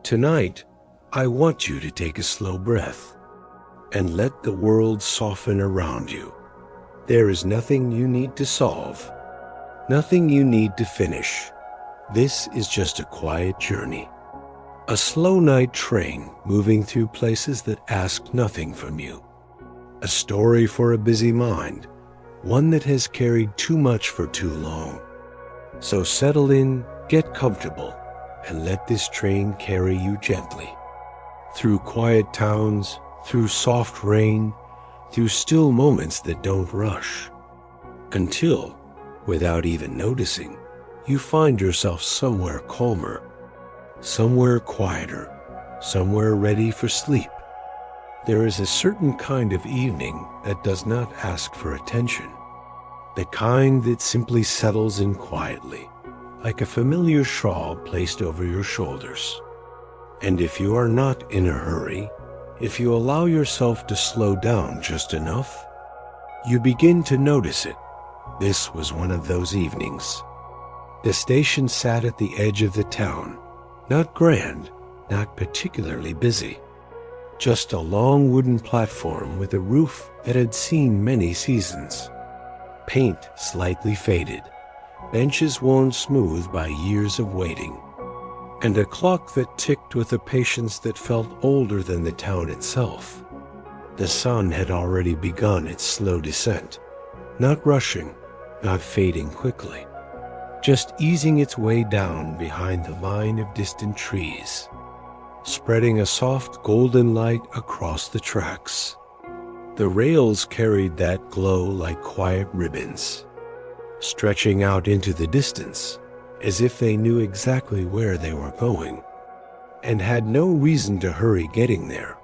Tonight, I want you to take a slow breath and let the world soften around you. There is nothing you need to solve, nothing you need to finish. This is just a quiet journey. A slow night train moving through places that ask nothing from you. A story for a busy mind, one that has carried too much for too long. So settle in, get comfortable, and let this train carry you gently. Through quiet towns, through soft rain, through still moments that don't rush. Until, without even noticing, you find yourself somewhere calmer, somewhere quieter, somewhere ready for sleep. There is a certain kind of evening that does not ask for attention, the kind that simply settles in quietly, like a familiar shawl placed over your shoulders. And if you are not in a hurry, if you allow yourself to slow down just enough, you begin to notice it. This was one of those evenings. The station sat at the edge of the town, not grand, not particularly busy. Just a long wooden platform with a roof that had seen many seasons. Paint slightly faded, benches worn smooth by years of waiting, and a clock that ticked with a patience that felt older than the town itself. The sun had already begun its slow descent, not rushing, not fading quickly, just easing its way down behind the line of distant trees, spreading a soft golden light across the tracks. The rails carried that glow like quiet ribbons, stretching out into the distance as if they knew exactly where they were going, and had no reason to hurry getting there.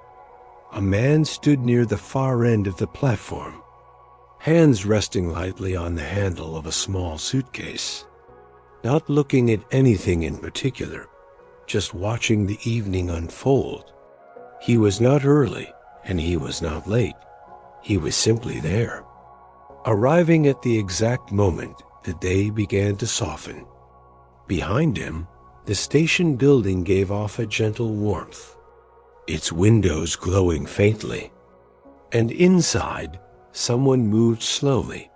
A man stood near the far end of the platform, hands resting lightly on the handle of a small suitcase, not looking at anything in particular, just watching the evening unfold. He was not early, and he was not late. He was simply there, arriving at the exact moment the day began to soften. Behind him, the station building gave off a gentle warmth, its windows glowing faintly. And inside, someone moved slowly,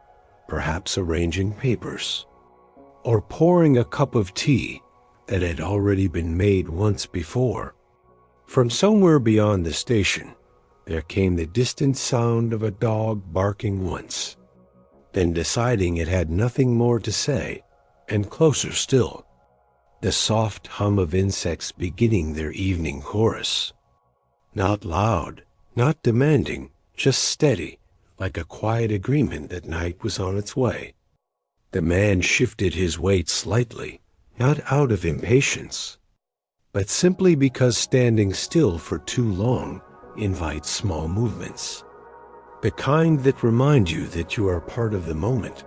perhaps arranging papers, or pouring a cup of tea that had already been made once before. From somewhere beyond the station, there came the distant sound of a dog barking once, then deciding it had nothing more to say, and closer still, the soft hum of insects beginning their evening chorus. Not loud, not demanding, just steady, like a quiet agreement that night was on its way. The man shifted his weight slightly, not out of impatience, but simply because standing still for too long invites small movements, the kind that remind you that you are part of the moment.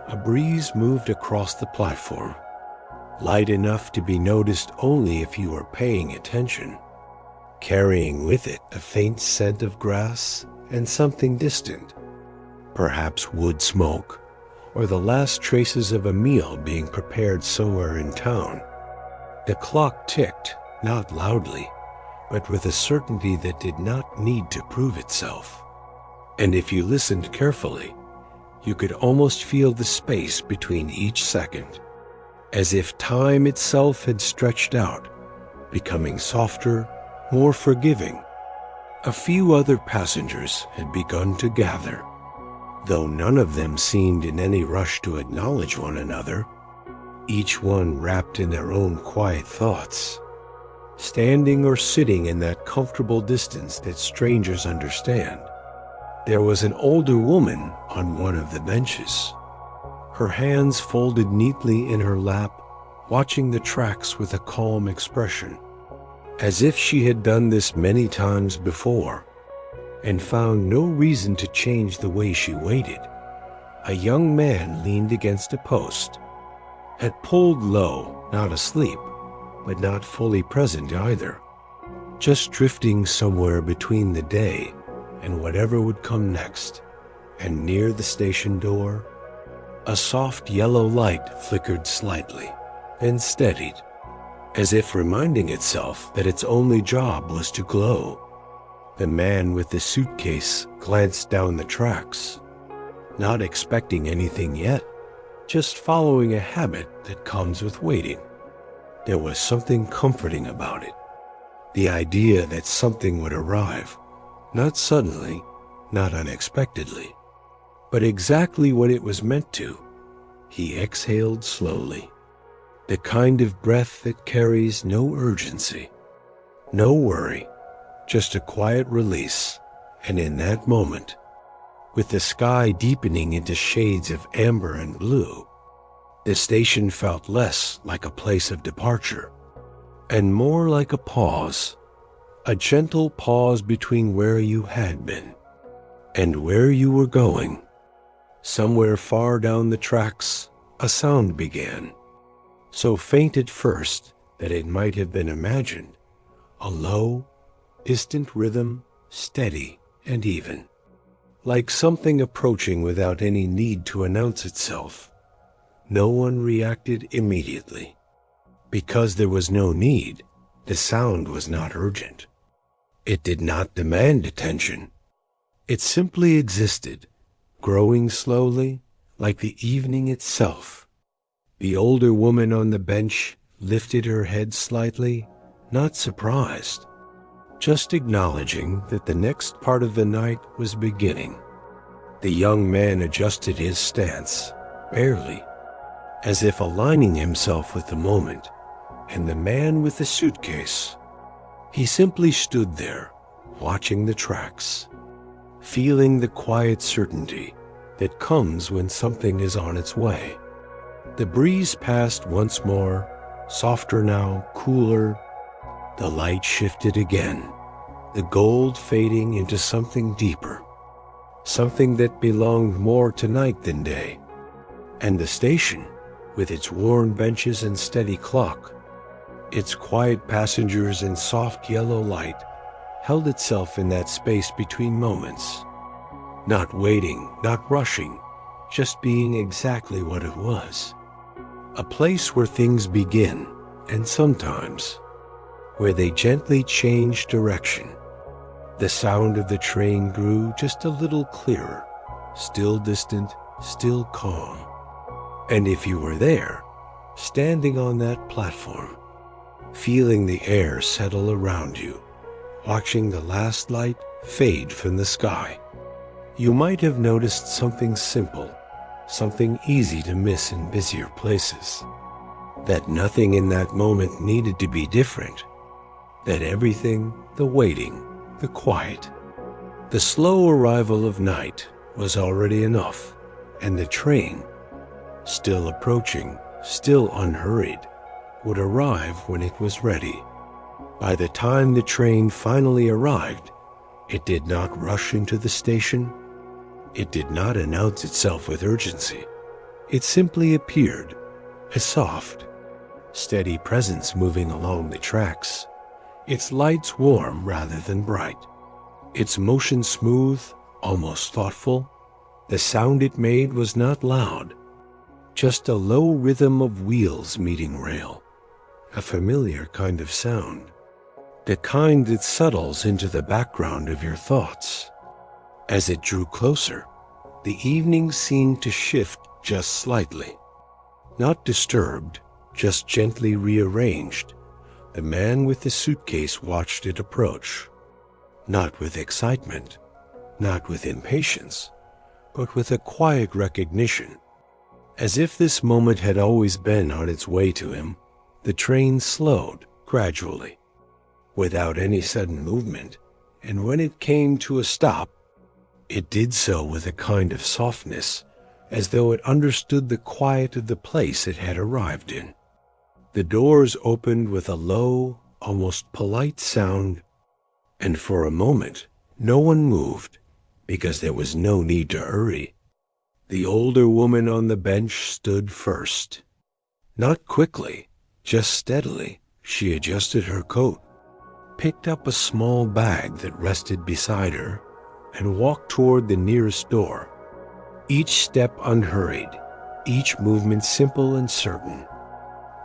A breeze moved across the platform, light enough to be noticed only if you are paying attention, carrying with it a faint scent of grass and something distant, perhaps wood smoke, or the last traces of a meal being prepared somewhere in town. The clock ticked, not loudly, but with a certainty that did not need to prove itself. And if you listened carefully, you could almost feel the space between each second, as if time itself had stretched out, becoming softer, more forgiving. A few other passengers had begun to gather, though none of them seemed in any rush to acknowledge one another, each one wrapped in their own quiet thoughts, standing or sitting in that comfortable distance that strangers understand. There was an older woman on one of the benches, her hands folded neatly in her lap, watching the tracks with a calm expression, as if she had done this many times before, and found no reason to change the way she waited. A young man leaned against a post, had pulled low, not asleep, but not fully present either, just drifting somewhere between the day and whatever would come next. And near the station door, a soft yellow light flickered slightly, then steadied, as if reminding itself that its only job was to glow. The man with the suitcase glanced down the tracks, not expecting anything yet, just following a habit that comes with waiting. There was something comforting about it. The idea that something would arrive, not suddenly, not unexpectedly, but exactly when it was meant to. He exhaled slowly, the kind of breath that carries no urgency, no worry, just a quiet release. And in that moment, with the sky deepening into shades of amber and blue, the station felt less like a place of departure and more like a pause, a gentle pause between where you had been and where you were going. Somewhere far down the tracks, a sound began, so faint at first that it might have been imagined, a low, distant rhythm, steady and even, like something approaching without any need to announce itself. No one reacted immediately. Because there was no need, the sound was not urgent. It did not demand attention. It simply existed, growing slowly, like the evening itself. The older woman on the bench lifted her head slightly, not surprised, just acknowledging that the next part of the night was beginning. The young man adjusted his stance, barely, as if aligning himself with the moment, and the man with the suitcase, he simply stood there, watching the tracks, feeling the quiet certainty that comes when something is on its way. The breeze passed once more, softer now, cooler. The light shifted again, the gold fading into something deeper, something that belonged more to night than day. And the station, with its worn benches and steady clock, its quiet passengers and soft yellow light, held itself in that space between moments, not waiting, not rushing, just being exactly what it was. A place where things begin, and sometimes where they gently change direction. The sound of the train grew just a little clearer, still distant, still calm. And if you were there, standing on that platform, feeling the air settle around you, watching the last light fade from the sky, you might have noticed something simple, something easy to miss in busier places. That nothing in that moment needed to be different. That everything, the waiting, the quiet, the slow arrival of night was already enough, and the train, still approaching, still unhurried, would arrive when it was ready. By the time the train finally arrived, it did not rush into the station. It did not announce itself with urgency. It simply appeared, a soft, steady presence moving along the tracks, its lights warm rather than bright, its motion smooth, almost thoughtful. The sound it made was not loud, just a low rhythm of wheels meeting rail, a familiar kind of sound, the kind that settles into the background of your thoughts. As it drew closer, the evening seemed to shift just slightly, not disturbed, just gently rearranged. The man with the suitcase watched it approach, not with excitement, not with impatience, but with a quiet recognition. As if this moment had always been on its way to him, the train slowed gradually, without any sudden movement, and when it came to a stop, it did so with a kind of softness, as though it understood the quiet of the place it had arrived in. The doors opened with a low, almost polite sound, and for a moment no one moved, because there was no need to hurry. The older woman on the bench stood first. Not quickly, just steadily, she adjusted her coat, picked up a small bag that rested beside her, and walked toward the nearest door. Each step unhurried, each movement simple and certain.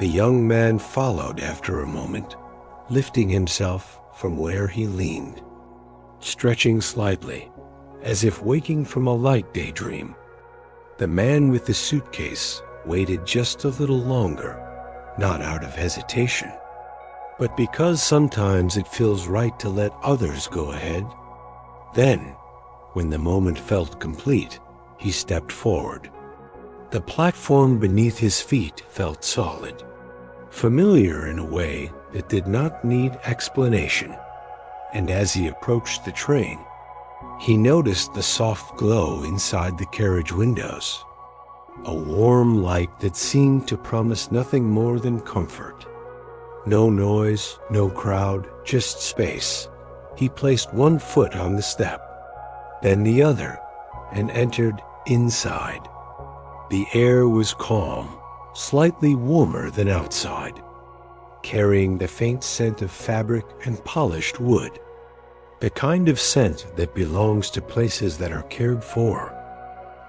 The young man followed after a moment, lifting himself from where he leaned, stretching slightly, as if waking from a light daydream. The man with the suitcase waited just a little longer, not out of hesitation, but because sometimes it feels right to let others go ahead. Then, when the moment felt complete, he stepped forward. The platform beneath his feet felt solid, familiar in a way that did not need explanation. And as he approached the train, he noticed the soft glow inside the carriage windows, a warm light that seemed to promise nothing more than comfort. No noise, no crowd, just space. He placed one foot on the step, then the other, and entered inside. The air was calm, slightly warmer than outside, carrying the faint scent of fabric and polished wood, the kind of scent that belongs to places that are cared for.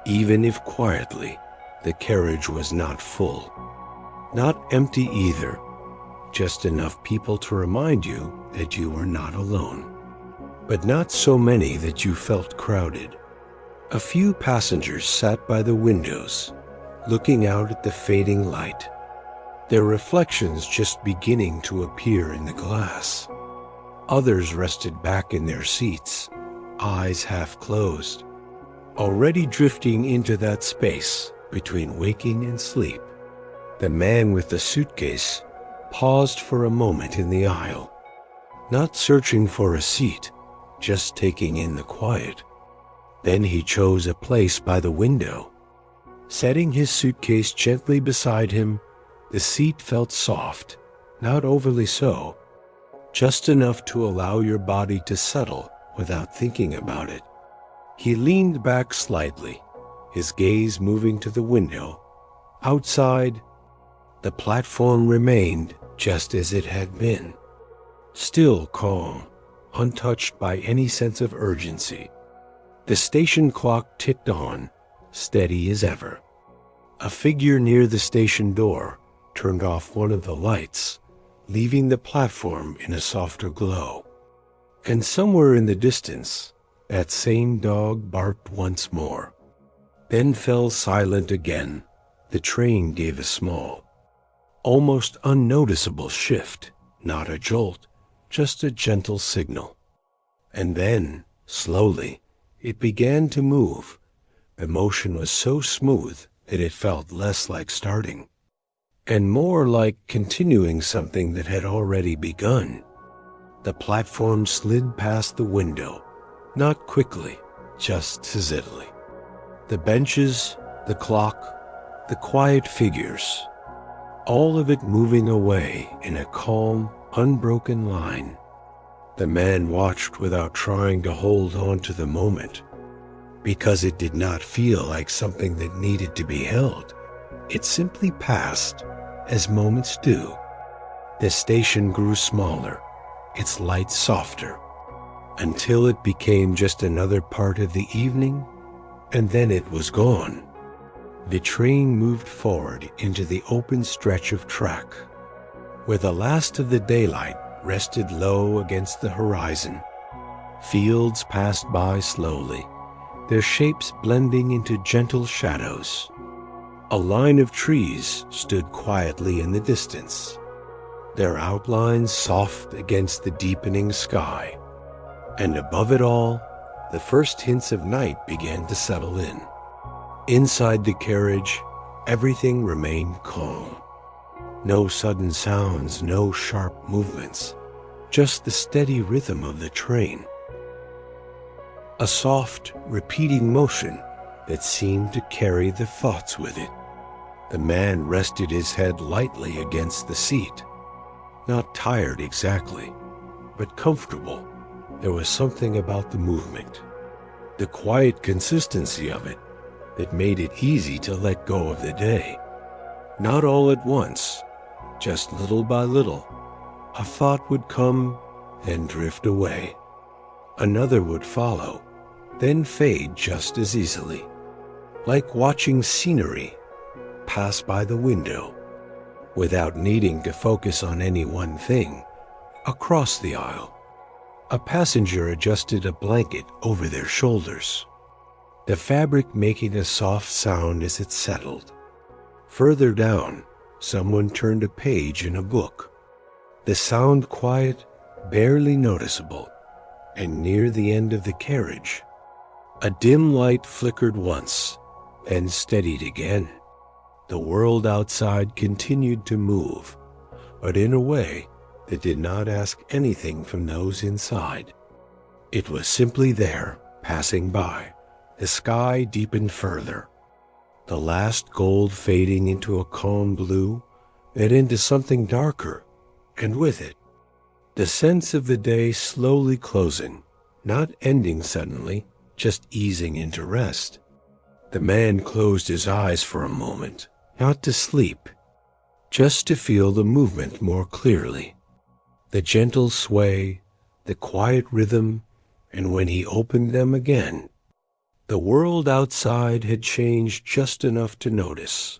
Even if quietly, the carriage was not full. Not empty either, just enough people to remind you that you were not alone. But not so many that you felt crowded. A few passengers sat by the windows, looking out at the fading light, their reflections just beginning to appear in the glass. Others rested back in their seats, eyes half closed, already drifting into that space between waking and sleep. The man with the suitcase paused for a moment in the aisle, not searching for a seat, just taking in the quiet. Then he chose a place by the window. Setting his suitcase gently beside him, the seat felt soft, not overly so, just enough to allow your body to settle without thinking about it. He leaned back slightly, his gaze moving to the window. Outside, the platform remained just as it had been, still calm, untouched by any sense of urgency. The station clock ticked on, steady as ever. A figure near the station door turned off one of the lights, leaving the platform in a softer glow. And somewhere in the distance, that same dog barked once more, then fell silent again. The train gave a small, almost unnoticeable shift, not a jolt, just a gentle signal. And then, slowly, it began to move. The motion was so smooth that it felt less like starting, and more like continuing something that had already begun. The platform slid past the window, not quickly, just steadily. The benches, the clock, the quiet figures, all of it moving away in a calm, unbroken line. The man watched without trying to hold on to the moment, because it did not feel like something that needed to be held. It simply passed, as moments do. The station grew smaller, its lights softer, until it became just another part of the evening, and then it was gone. The train moved forward into the open stretch of track, where the last of the daylight rested low against the horizon. Fields passed by slowly, their shapes blending into gentle shadows. A line of trees stood quietly in the distance, their outlines soft against the deepening sky. And above it all, the first hints of night began to settle in. Inside the carriage, everything remained calm. No sudden sounds, no sharp movements, just the steady rhythm of the train. A soft, repeating motion that seemed to carry the thoughts with it. The man rested his head lightly against the seat. Not tired exactly, but comfortable. There was something about the movement, the quiet consistency of it, that made it easy to let go of the day. Not all at once, just little by little. A thought would come and drift away. Another would follow, then fade just as easily, like watching scenery pass by the window. without needing to focus on any one thing. Across the aisle, a passenger adjusted a blanket over their shoulders, the fabric making a soft sound as it settled. Further down, someone turned a page in a book, the sound quiet, barely noticeable. And near the end of the carriage, a dim light flickered once, then steadied again. The world outside continued to move, but in a way that did not ask anything from those inside. It was simply there, passing by. The sky deepened further, the last gold fading into a calm blue, then into something darker, and with it, the sense of the day slowly closing, not ending suddenly, just easing into rest. The man closed his eyes for a moment, not to sleep, just to feel the movement more clearly. The gentle sway, the quiet rhythm, and when he opened them again, the world outside had changed just enough to notice.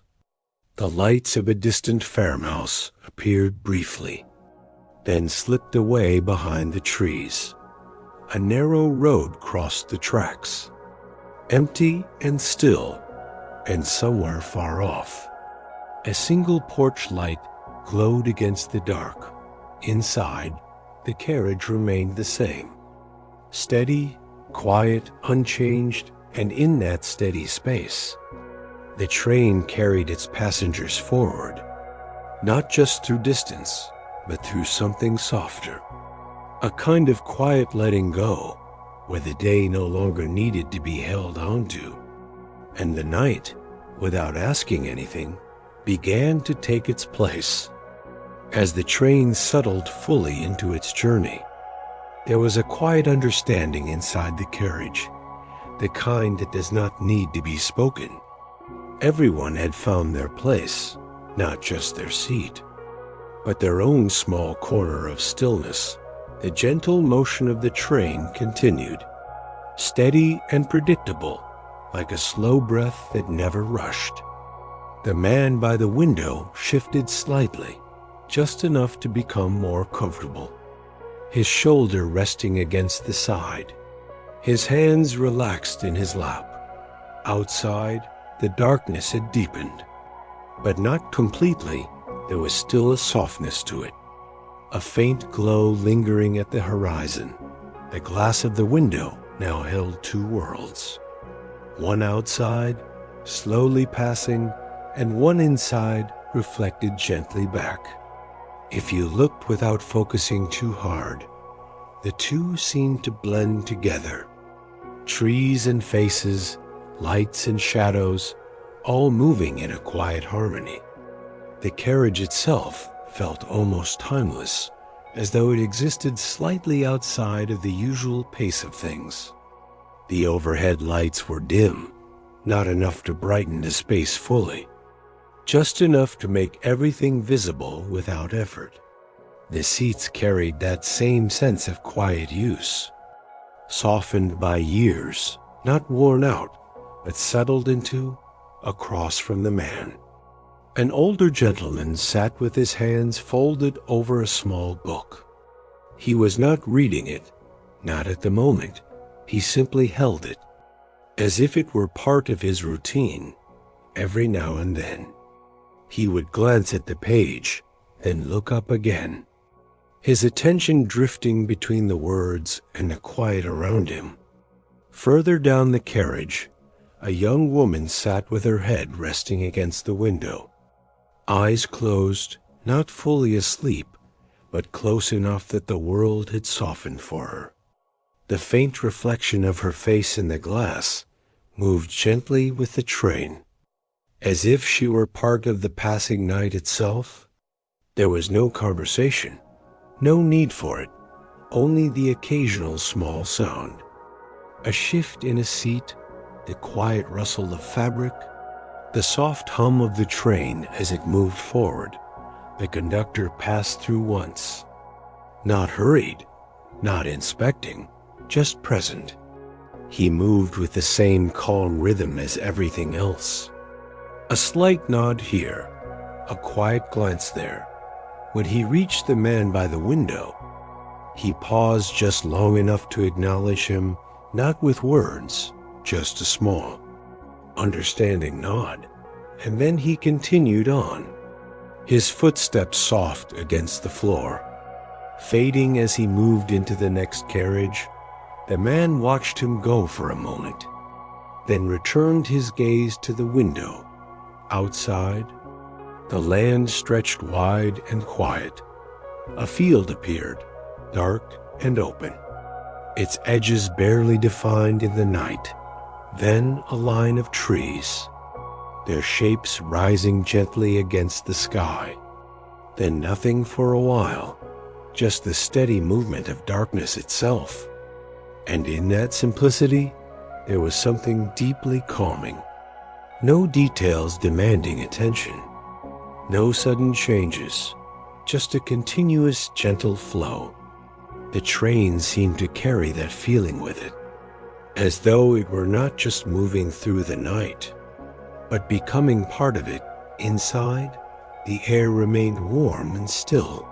The lights of a distant farmhouse appeared briefly, then slipped away behind the trees. A narrow road crossed the tracks, empty and still, and somewhere far off, a single porch light glowed against the dark. Inside, the carriage remained the same, steady, quiet, unchanged, and in that steady space, the train carried its passengers forward, not just through distance, but through something softer, a kind of quiet letting go, where the day no longer needed to be held onto, and the night, without asking anything, began to take its place. As the train settled fully into its journey, there was a quiet understanding inside the carriage, the kind that does not need to be spoken. Everyone had found their place, not just their seat, but their own small corner of stillness. The gentle motion of the train continued, steady and predictable, like a slow breath that never rushed. The man by the window shifted slightly, just enough to become more comfortable, his shoulder resting against the side, his hands relaxed in his lap. Outside, the darkness had deepened, but not completely. There was still a softness to it, a faint glow lingering at the horizon. The glass of the window now held two worlds, one outside, slowly passing, and one inside, reflected gently back. If you looked without focusing too hard, the two seemed to blend together. Trees and faces, lights and shadows, all moving in a quiet harmony. The carriage itself felt almost timeless, as though it existed slightly outside of the usual pace of things. The overhead lights were dim, not enough to brighten the space fully, just enough to make everything visible without effort. The seats carried that same sense of quiet use, softened by years, not worn out, but settled into, across from the man. An older gentleman sat with his hands folded over a small book. He was not reading it, not at the moment. He simply held it, as if it were part of his routine. Every now and then, he would glance at the page, then look up again, his attention drifting between the words and the quiet around him. Further down the carriage, a young woman sat with her head resting against the window, eyes closed, not fully asleep, but close enough that the world had softened for her. The faint reflection of her face in the glass moved gently with the train, as if she were part of the passing night itself. There was no conversation, no need for it, only the occasional small sound. A shift in a seat, the quiet rustle of fabric, the soft hum of the train as it moved forward. The conductor passed through once, not hurried, not inspecting, just present. He moved with the same calm rhythm as everything else. A slight nod here, a quiet glance there. When he reached the man by the window, he paused just long enough to acknowledge him, not with words, just a small, understanding nod, and then he continued on, his footsteps soft against the floor. Fading as he moved into the next carriage, the man watched him go for a moment, then returned his gaze to the window. Outside, the land stretched wide and quiet. A field appeared, dark and open, its edges barely defined in the night. Then a line of trees, their shapes rising gently against the sky. Then nothing for a while, just the steady movement of darkness itself. And in that simplicity, there was something deeply calming. No details demanding attention, no sudden changes, just a continuous gentle flow. The train seemed to carry that feeling with it, as though it were not just moving through the night, but becoming part of it. Inside, the air remained warm and still,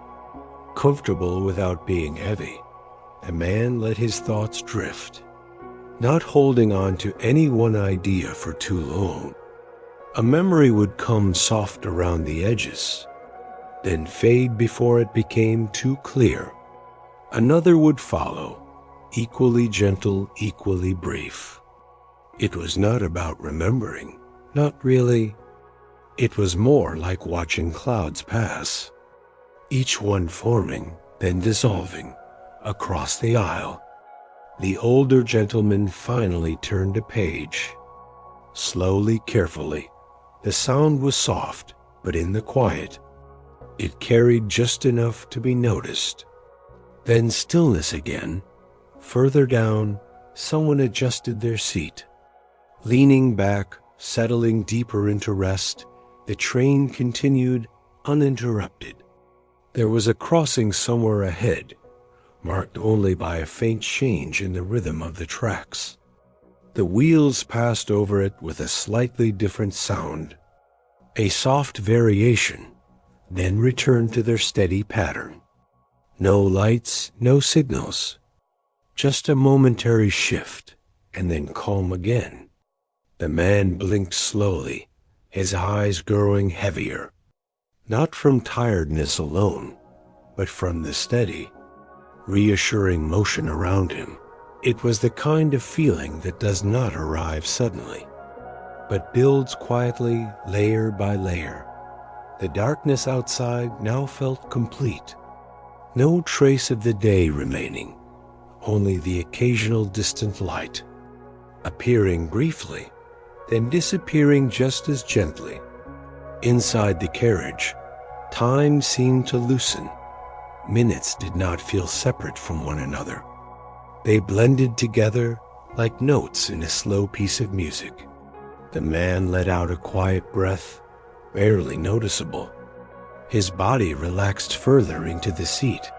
comfortable without being heavy. The man let his thoughts drift, not holding on to any one idea for too long. A memory would come soft around the edges, then fade before it became too clear. Another would follow, equally gentle, equally brief. It was not about remembering, not really. It was more like watching clouds pass, each one forming, then dissolving, across the aisle. The older gentleman finally turned a page. Slowly, carefully. The sound was soft, but in the quiet, it carried just enough to be noticed. Then stillness again. Further down, someone adjusted their seat. Leaning back, settling deeper into rest, the train continued uninterrupted. There was a crossing somewhere ahead, marked only by a faint change in the rhythm of the tracks. The wheels passed over it with a slightly different sound, a soft variation, then returned to their steady pattern. No lights, no signals, just a momentary shift, and then calm again. The man blinked slowly, his eyes growing heavier, not from tiredness alone, but from the steady, reassuring motion around him. It was the kind of feeling that does not arrive suddenly, but builds quietly, layer by layer. The darkness outside now felt complete. No trace of the day remaining, only the occasional distant light, appearing briefly, then disappearing just as gently. Inside the carriage, time seemed to loosen. Minutes did not feel separate from one another. They blended together like notes in a slow piece of music. The man let out a quiet breath, barely noticeable. His body relaxed further into the seat,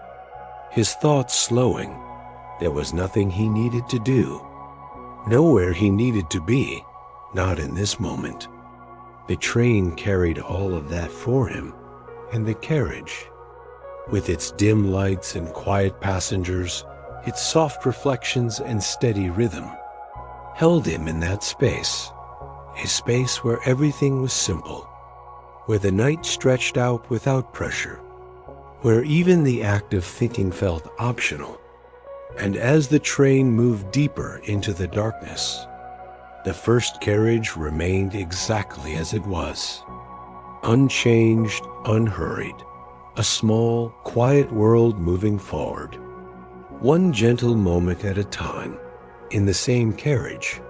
his thoughts slowing. There was nothing he needed to do, nowhere he needed to be, not in this moment. The train carried all of that for him, and the carriage, with its dim lights and quiet passengers, its soft reflections and steady rhythm, held him in that space, a space where everything was simple, where the night stretched out without pressure, where even the act of thinking felt optional. And as the train moved deeper into the darkness, the first carriage remained exactly as it was, unchanged, unhurried, a small, quiet world moving forward, one gentle moment at a time, in the same carriage.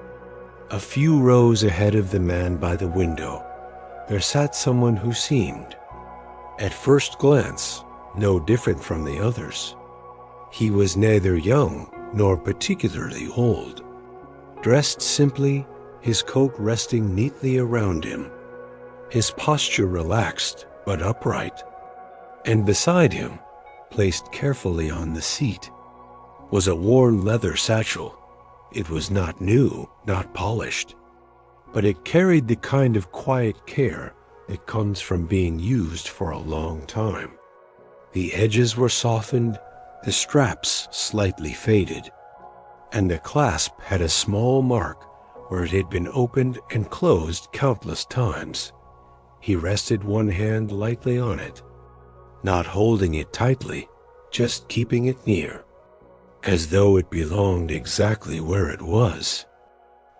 A few rows ahead of the man by the window, there sat someone who seemed, at first glance, no different from the others. He was neither young nor particularly old, dressed simply, his coat resting neatly around him, his posture relaxed but upright, and beside him, placed carefully on the seat, was a worn leather satchel. It was not new, not polished, but it carried the kind of quiet care that comes from being used for a long time. The edges were softened, the straps slightly faded, and the clasp had a small mark where it had been opened and closed countless times. He rested one hand lightly on it, not holding it tightly, just keeping it near, as though it belonged exactly where it was.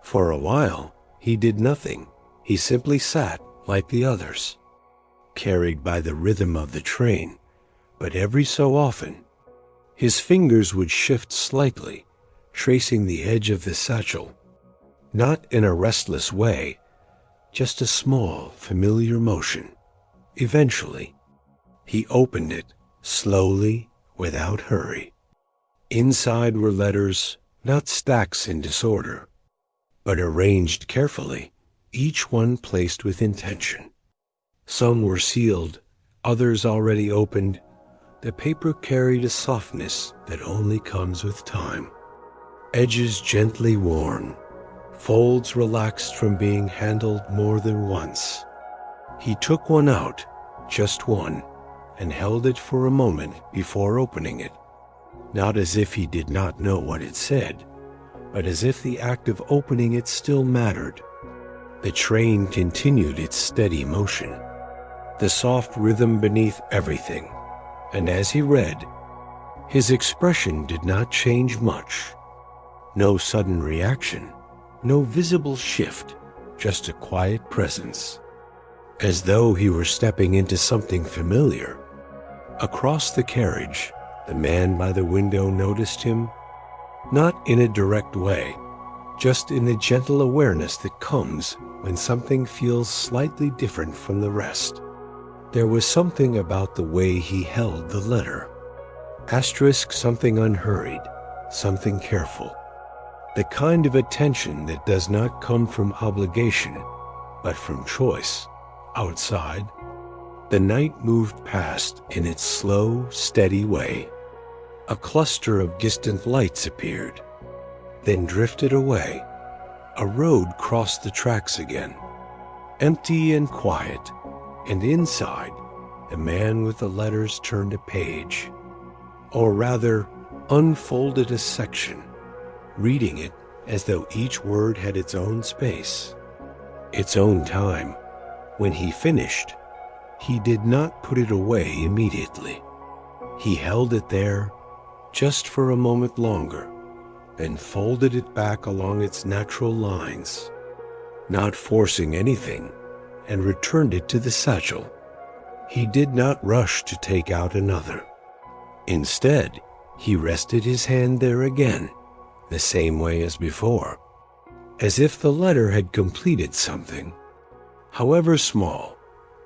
For a while, he did nothing. He simply sat like the others, carried by the rhythm of the train, but every so often, his fingers would shift slightly, tracing the edge of the satchel, not in a restless way, just a small, familiar motion. Eventually, he opened it, slowly, without hurry. Inside were letters, not stacks in disorder, but arranged carefully, each one placed with intention. Some were sealed, others already opened. The paper carried a softness that only comes with time. Edges gently worn, folds relaxed from being handled more than once. He took one out, just one, and held it for a moment before opening it, not as if he did not know what it said, but as if the act of opening it still mattered. The train continued its steady motion, the soft rhythm beneath everything, and as he read, his expression did not change much. No sudden reaction, no visible shift, just a quiet presence, as though he were stepping into something familiar. Across the carriage, the man by the window noticed him, not in a direct way, just in the gentle awareness that comes when something feels slightly different from the rest. There was something about the way he held the letter. Asterisk, something unhurried, something careful. The kind of attention that does not come from obligation, but from choice. Outside, the night moved past in its slow, steady way. A cluster of distant lights appeared, then drifted away. A road crossed the tracks again, empty and quiet, and inside, the man with the letters turned a page, or rather, unfolded a section, reading it as though each word had its own space, its own time. When he finished, he did not put it away immediately. He held it there just for a moment longer, then folded it back along its natural lines, not forcing anything, and returned it to the satchel. He did not rush to take out another. Instead, he rested his hand there again, the same way as before, as if the letter had completed something. However small,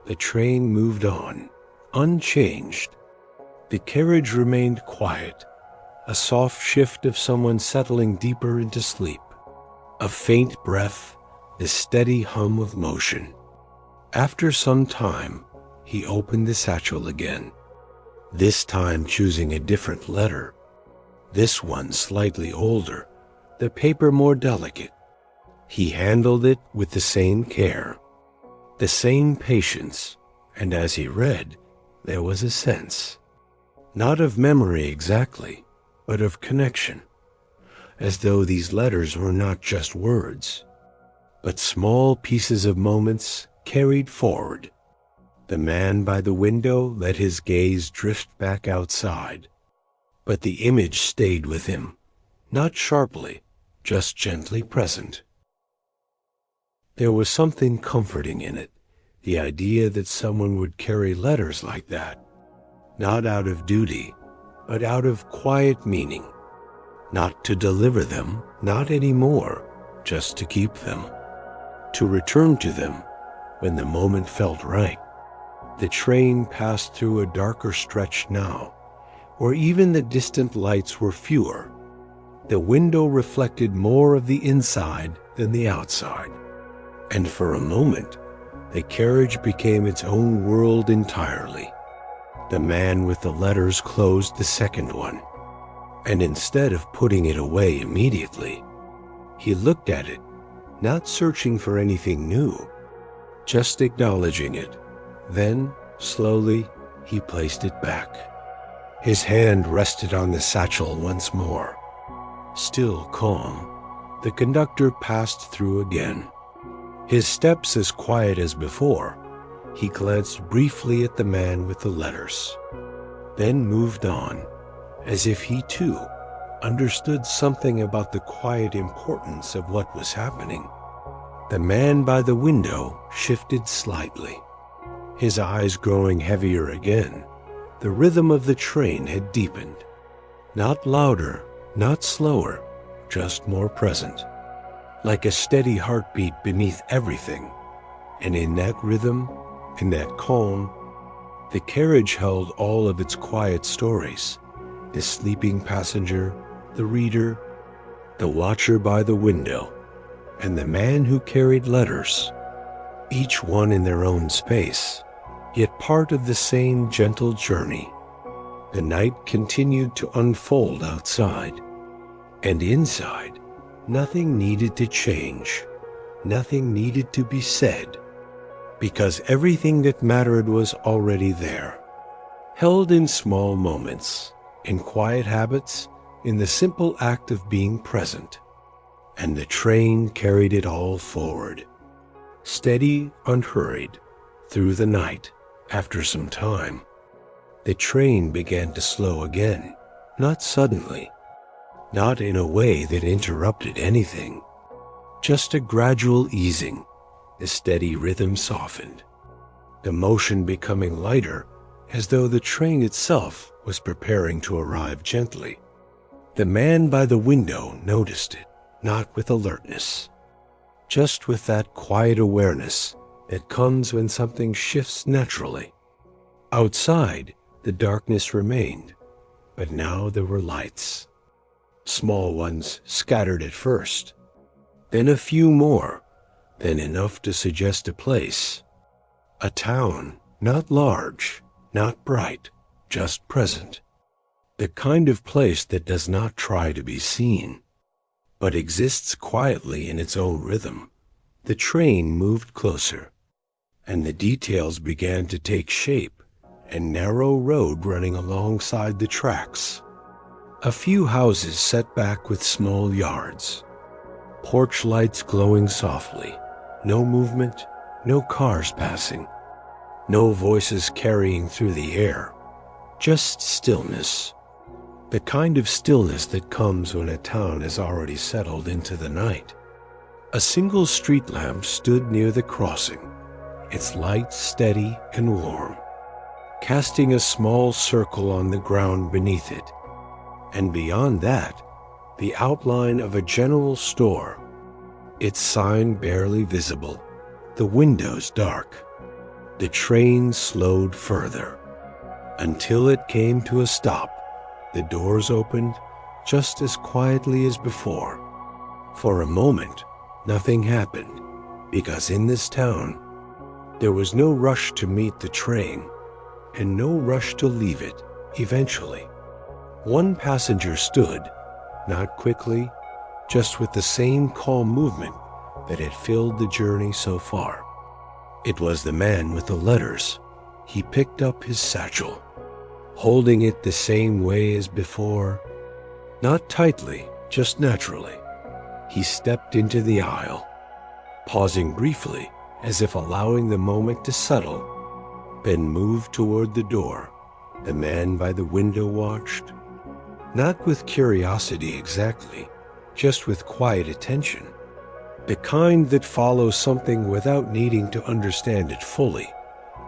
the train moved on, unchanged. The carriage remained quiet, a soft shift of someone settling deeper into sleep, a faint breath, the steady hum of motion. After some time, he opened the satchel again, this time choosing a different letter, this one slightly older, the paper more delicate. He handled it with the same care, the same patience, and as he read, there was a sense, not of memory exactly, but of connection, as though these letters were not just words, but small pieces of moments carried forward. The man by the window let his gaze drift back outside, but the image stayed with him, not sharply, just gently present. There was something comforting in it, the idea that someone would carry letters like that, not out of duty, but out of quiet meaning, not to deliver them, not anymore, just to keep them, to return to them when the moment felt right. The train passed through a darker stretch now, where even the distant lights were fewer. The window reflected more of the inside than the outside, and for a moment, the carriage became its own world entirely. The man with the letters closed the second one, and instead of putting it away immediately, he looked at it, not searching for anything new, just acknowledging it. Then, slowly, he placed it back. His hand rested on the satchel once more. Still calm, the conductor passed through again. His steps as quiet as before, he glanced briefly at the man with the letters, then moved on, as if he too understood something about the quiet importance of what was happening. The man by the window shifted slightly, his eyes growing heavier again. The rhythm of the train had deepened. Not louder, not slower, just more present. Like a steady heartbeat beneath everything. And in that rhythm, in that calm, the carriage held all of its quiet stories. The sleeping passenger, the reader, the watcher by the window, and the man who carried letters, each one in their own space, yet part of the same gentle journey. The night continued to unfold outside, and inside, nothing needed to change, nothing needed to be said, because everything that mattered was already there, held in small moments, in quiet habits, in the simple act of being present. And the train carried it all forward, steady, unhurried, through the night. After some time, the train began to slow again, not suddenly, not in a way that interrupted anything, just a gradual easing. The steady rhythm softened, the motion becoming lighter, as though the train itself was preparing to arrive gently. The man by the window noticed it, not with alertness, just with that quiet awareness that comes when something shifts naturally. Outside, the darkness remained, but now there were lights. Small ones scattered at first, then a few more, then enough to suggest a place. A town, not large, not bright, just present. The kind of place that does not try to be seen, but exists quietly in its own rhythm. The train moved closer, and the details began to take shape. A narrow road running alongside the tracks. A few houses set back with small yards. Porch lights glowing softly. No movement, no cars passing. No voices carrying through the air. Just stillness. The kind of stillness that comes when a town has already settled into the night. A single street lamp stood near the crossing, its light steady and warm, casting a small circle on the ground beneath it. And beyond that, the outline of a general store, its sign barely visible, the windows dark. The train slowed further, until it came to a stop. The doors opened just as quietly as before. For a moment, nothing happened, because in this town, there was no rush to meet the train, and no rush to leave it, eventually. One passenger stood, not quickly, just with the same calm movement that had filled the journey so far. It was the man with the letters. He picked up his satchel, holding it the same way as before, not tightly, just naturally. He stepped into the aisle, pausing briefly as if allowing the moment to settle, then moved toward the door. The man by the window watched, not with curiosity exactly, just with quiet attention, the kind that follows something without needing to understand it fully.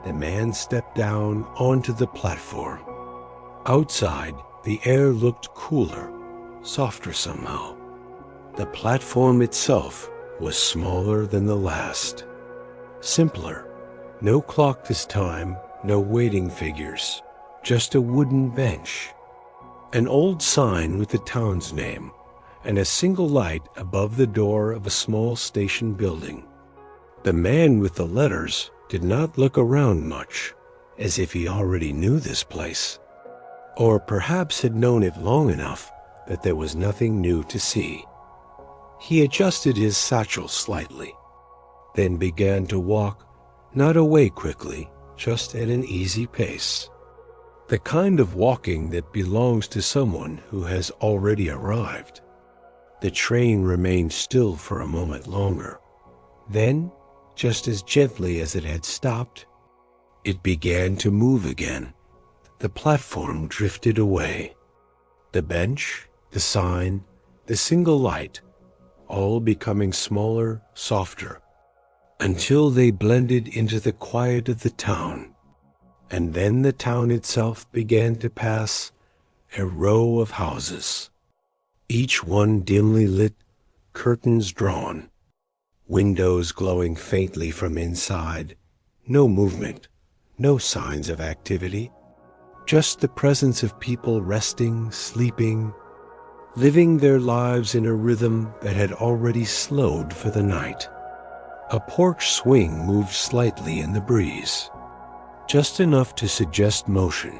The man stepped down onto the platform. Outside, the air looked cooler, softer somehow. The platform itself was smaller than the last, simpler. No clock this time, no waiting figures, just a wooden bench, an old sign with the town's name, and a single light above the door of a small station building. The man with the letters did not look around much, as if he already knew this place, or perhaps had known it long enough that there was nothing new to see. He adjusted his satchel slightly, then began to walk Not away quickly, just at an easy pace. The kind of walking that belongs to someone who has already arrived. The train remained still for a moment longer. Then, just as gently as it had stopped, it began to move again. The platform drifted away. The bench, the sign, the single light, all becoming smaller, softer, until they blended into the quiet of the town. And then the town itself began to pass, a row of houses, each one dimly lit, curtains drawn, windows glowing faintly from inside. No movement, no signs of activity, just the presence of people resting, sleeping, living their lives in a rhythm that had already slowed for the night. A porch swing moved slightly in the breeze, just enough to suggest motion.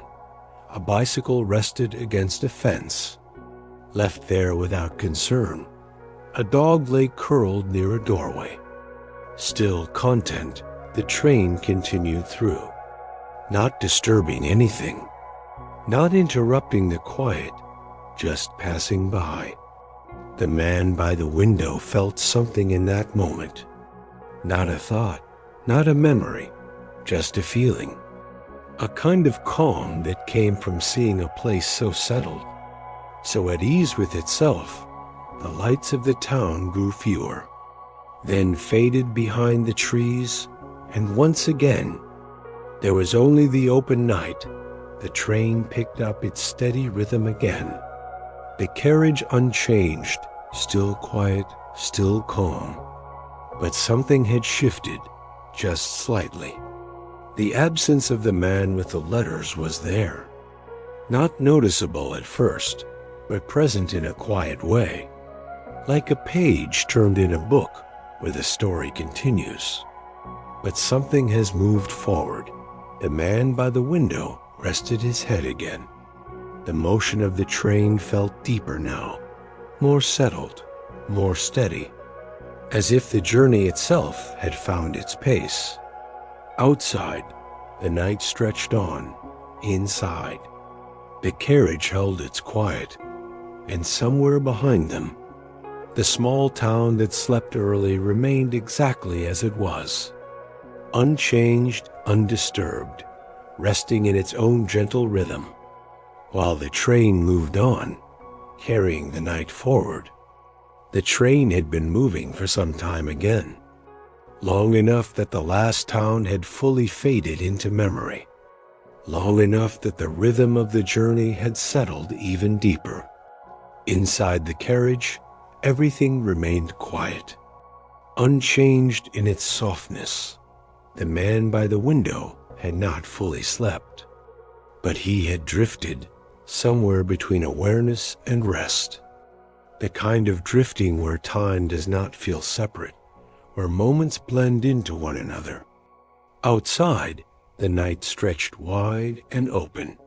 A bicycle rested against a fence, left there without concern. A dog lay curled near a doorway. Still content, the train continued through, not disturbing anything, not interrupting the quiet, just passing by. The man by the window felt something in that moment. Not a thought, not a memory, just a feeling. A kind of calm that came from seeing a place so settled, so at ease with itself. The lights of the town grew fewer, then faded behind the trees, and once again, there was only the open night. The train picked up its steady rhythm again. The carriage unchanged, still quiet, still calm. But something had shifted, just slightly. The absence of the man with the letters was there. Not noticeable at first, but present in a quiet way. Like a page turned in a book where the story continues. But something has moved forward. The man by the window rested his head again. The motion of the train felt deeper now, more settled, more steady, as if the journey itself had found its pace. Outside, the night stretched on. Inside, the carriage held its quiet, and somewhere behind them, the small town that slept early remained exactly as it was, unchanged, undisturbed, resting in its own gentle rhythm, while the train moved on, carrying the night forward. The train had been moving for some time again, long enough that the last town had fully faded into memory, long enough that the rhythm of the journey had settled even deeper. Inside the carriage, everything remained quiet, unchanged in its softness. The man by the window had not fully slept, but he had drifted somewhere between awareness and rest. The kind of drifting where time does not feel separate, where moments blend into one another. Outside, the night stretched wide and open.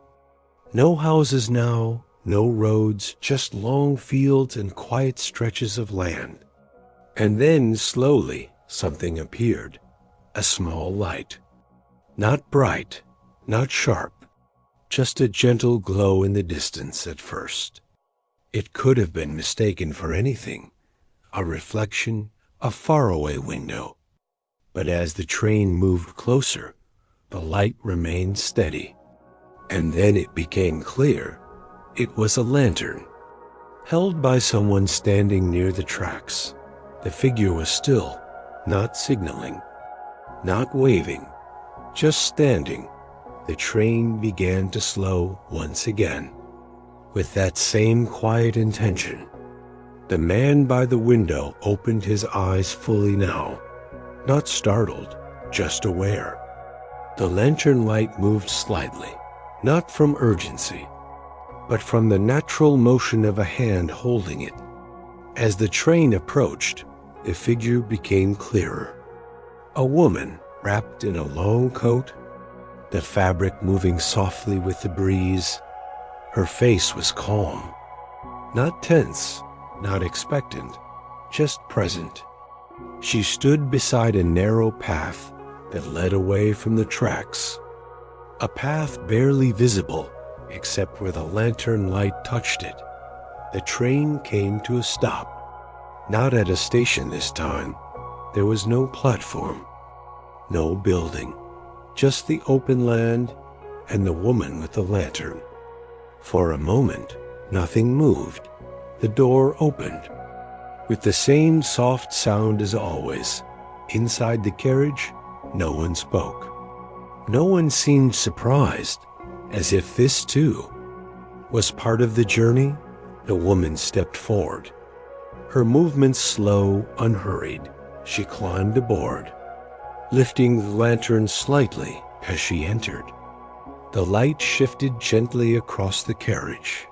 No houses now, no roads, just long fields and quiet stretches of land. And then, slowly, something appeared, a small light. Not bright, not sharp, just a gentle glow in the distance at first. It could have been mistaken for anything, a reflection, a faraway window. But as the train moved closer, the light remained steady. And then it became clear. It was a lantern, held by someone standing near the tracks. The figure was still, not signaling, not waving, just standing. The train began to slow once again, with that same quiet intention. The man by the window opened his eyes fully now, not startled, just aware. The lantern light moved slightly, not from urgency, but from the natural motion of a hand holding it. As the train approached, the figure became clearer. A woman wrapped in a long coat, the fabric moving softly with the breeze. Her face was calm, not tense, not expectant, just present. She stood beside a narrow path that led away from the tracks. A path barely visible except where the lantern light touched it. The train came to a stop. Not at a station this time. There was no platform, no building, just the open land and the woman with the lantern. For a moment, nothing moved. The door opened. With the same soft sound as always, inside the carriage, no one spoke. No one seemed surprised, as if this, too, was part of the journey. The woman stepped forward. Her movements slow, unhurried. She climbed aboard, lifting the lantern slightly as she entered. The light shifted gently across the carriage,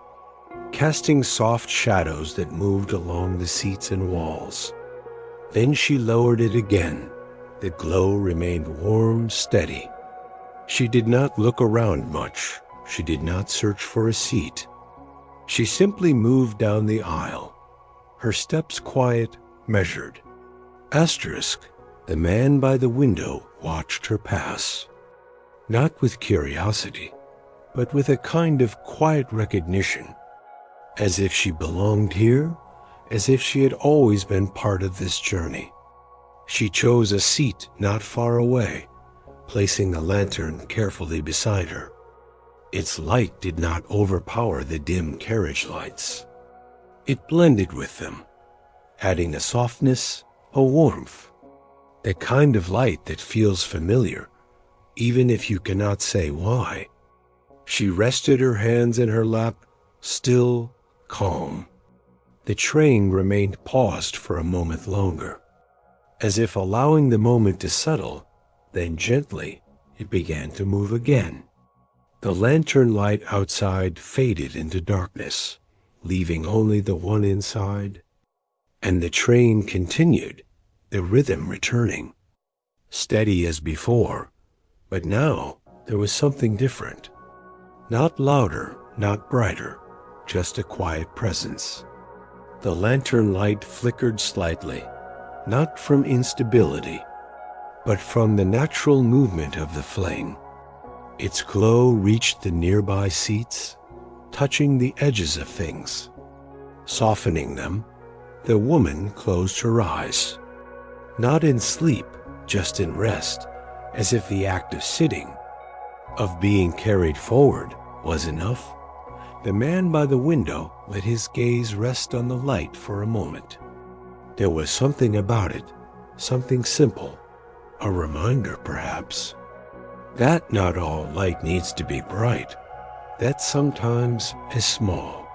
casting soft shadows that moved along the seats and walls. Then she lowered it again. The glow remained warm, steady. She did not look around much. She did not search for a seat. She simply moved down the aisle, her steps quiet, measured. Asterisk, the man by the window watched her pass, not with curiosity, but with a kind of quiet recognition, as if she belonged here, as if she had always been part of this journey. She chose a seat not far away, placing the lantern carefully beside her. Its light did not overpower the dim carriage lights. It blended with them, adding a softness, a warmth, the kind of light that feels familiar, even if you cannot say why. She rested her hands in her lap, still, calm. The train remained paused for a moment longer, as if allowing the moment to settle. Then gently, it began to move again. The lantern light outside faded into darkness, leaving only the one inside. And the train continued, the rhythm returning, steady as before. But now there was something different. Not louder, not brighter, just a quiet presence. The lantern light flickered slightly, not from instability, but from the natural movement of the flame. Its glow reached the nearby seats, touching the edges of things. Softening them, the woman closed her eyes. Not in sleep, just in rest, as if the act of sitting, of being carried forward, was enough. The man by the window let his gaze rest on the light for a moment. There was something about it, something simple, a reminder perhaps, that not all light needs to be bright, that sometimes is small.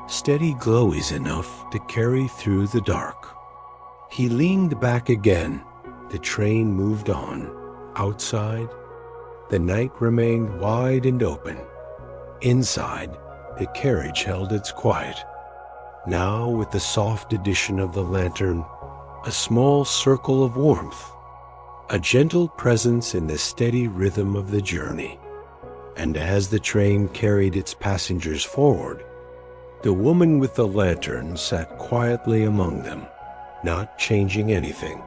Steady glow is enough to carry through the dark. He leaned back again. The train moved on. Outside, the night remained wide and open. Inside, the carriage held its quiet. Now, with the soft addition of the lantern, a small circle of warmth, a gentle presence in the steady rhythm of the journey. And as the train carried its passengers forward, the woman with the lantern sat quietly among them, not changing anything,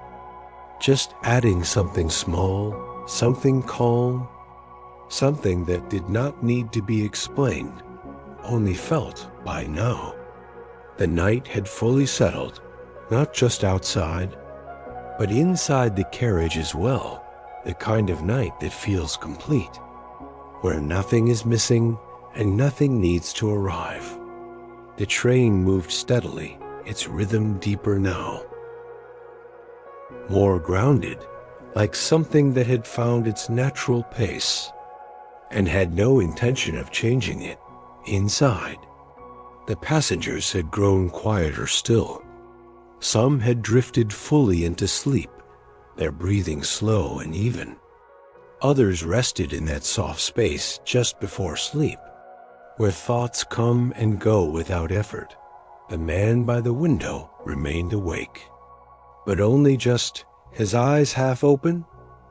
just adding something small, something calm, something that did not need to be explained, only felt by now. The night had fully settled, not just outside, but inside the carriage as well, the kind of night that feels complete, where nothing is missing and nothing needs to arrive. The train moved steadily, its rhythm deeper now, more grounded, like something that had found its natural pace and had no intention of changing it. Inside, the passengers had grown quieter still. Some had drifted fully into sleep, their breathing slow and even. Others rested in that soft space just before sleep, where thoughts come and go without effort. The man by the window remained awake, but only just, his eyes half open,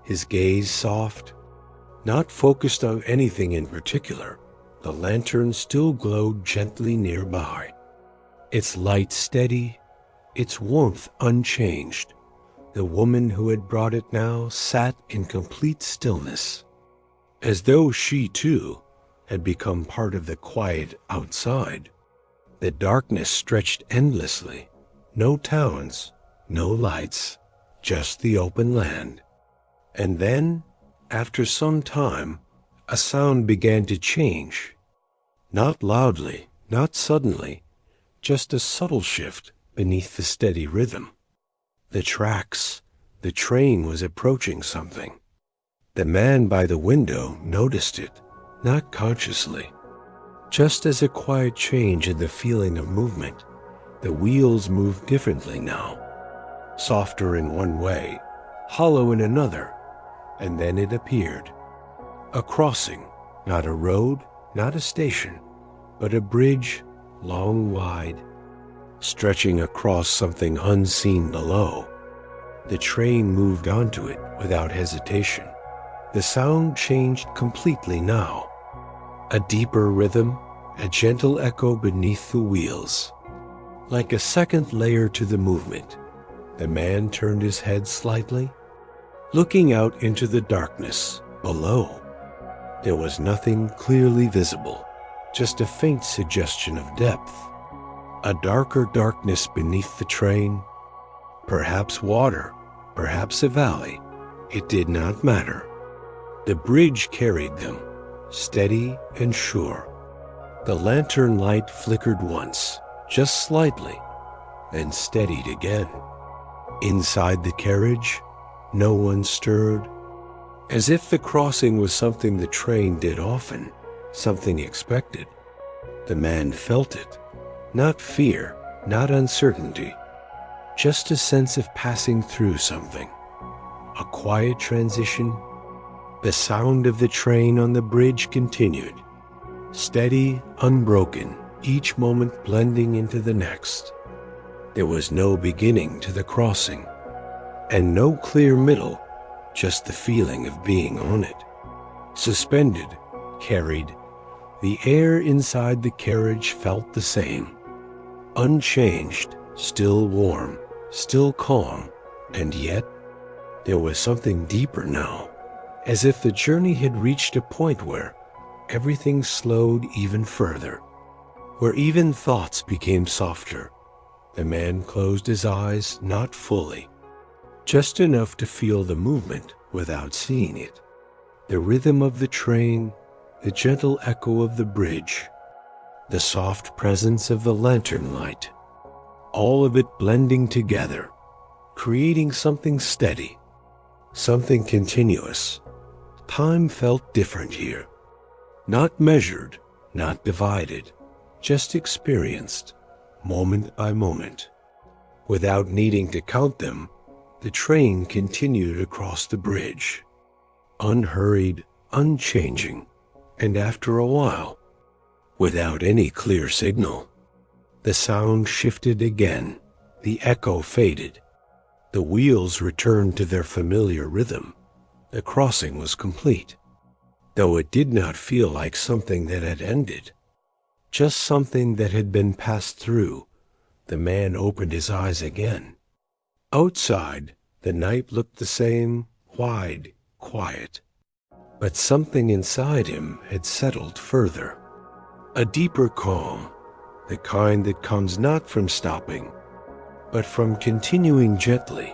his gaze soft, not focused on anything in particular. The lantern still glowed gently nearby, its light steady, its warmth unchanged. The woman who had brought it now sat in complete stillness, as though she, too, had become part of the quiet outside. The darkness stretched endlessly. No towns, no lights, just the open land. And then, after some time, a sound began to change. Not loudly, not suddenly, just a subtle shift beneath the steady rhythm. The tracks, the train was approaching something. The man by the window noticed it, not consciously. Just as a quiet change in the feeling of movement, the wheels moved differently now. Softer in one way, hollow in another, and then it appeared. A crossing, not a road, not a station, but a bridge, long, wide, stretching across something unseen below. The train moved onto it without hesitation. The sound changed completely now. A deeper rhythm, a gentle echo beneath the wheels. Like a second layer to the movement, the man turned his head slightly, looking out into the darkness below. There was nothing clearly visible, just a faint suggestion of depth. A darker darkness beneath the train, perhaps water, perhaps a valley. It did not matter. The bridge carried them, steady and sure. The lantern light flickered once, just slightly, and steadied again. Inside the carriage, no one stirred, as if the crossing was something the train did often, something expected. The man felt it, not fear, not uncertainty, just a sense of passing through something. A quiet transition. The sound of the train on the bridge continued, steady, unbroken, each moment blending into the next. There was no beginning to the crossing, and no clear middle, just the feeling of being on it. Suspended, carried, the air inside the carriage felt the same. Unchanged, still warm, still calm, and yet there was something deeper now, as if the journey had reached a point where everything slowed even further, where even thoughts became softer. The man closed his eyes, not fully, just enough to feel the movement without seeing it. The rhythm of the train, the gentle echo of the bridge, the soft presence of the lantern light, all of it blending together, creating something steady, something continuous. Time felt different here. Not measured, not divided, just experienced, moment by moment. Without needing to count them, the train continued across the bridge, unhurried, unchanging, and after a while, without any clear signal, the sound shifted again, the echo faded, the wheels returned to their familiar rhythm. The crossing was complete, though it did not feel like something that had ended, just something that had been passed through. The man opened his eyes again. Outside, the night looked the same, wide, quiet, but something inside him had settled further. A deeper calm, the kind that comes not from stopping, but from continuing gently.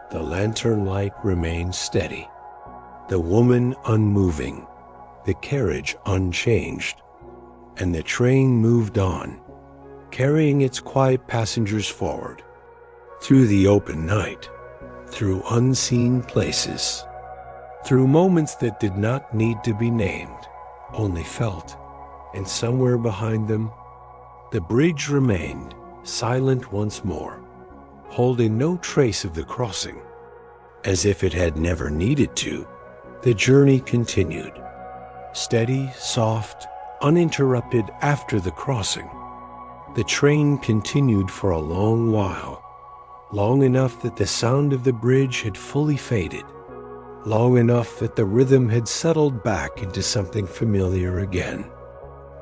The lantern light remained steady, the woman unmoving, the carriage unchanged, and the train moved on, carrying its quiet passengers forward, through the open night, through unseen places, through moments that did not need to be named, only felt, and somewhere behind them, the bridge remained, silent once more, holding no trace of the crossing. As if it had never needed to, the journey continued, steady, soft, uninterrupted after the crossing. The train continued for a long while, long enough that the sound of the bridge had fully faded, long enough that the rhythm had settled back into something familiar again.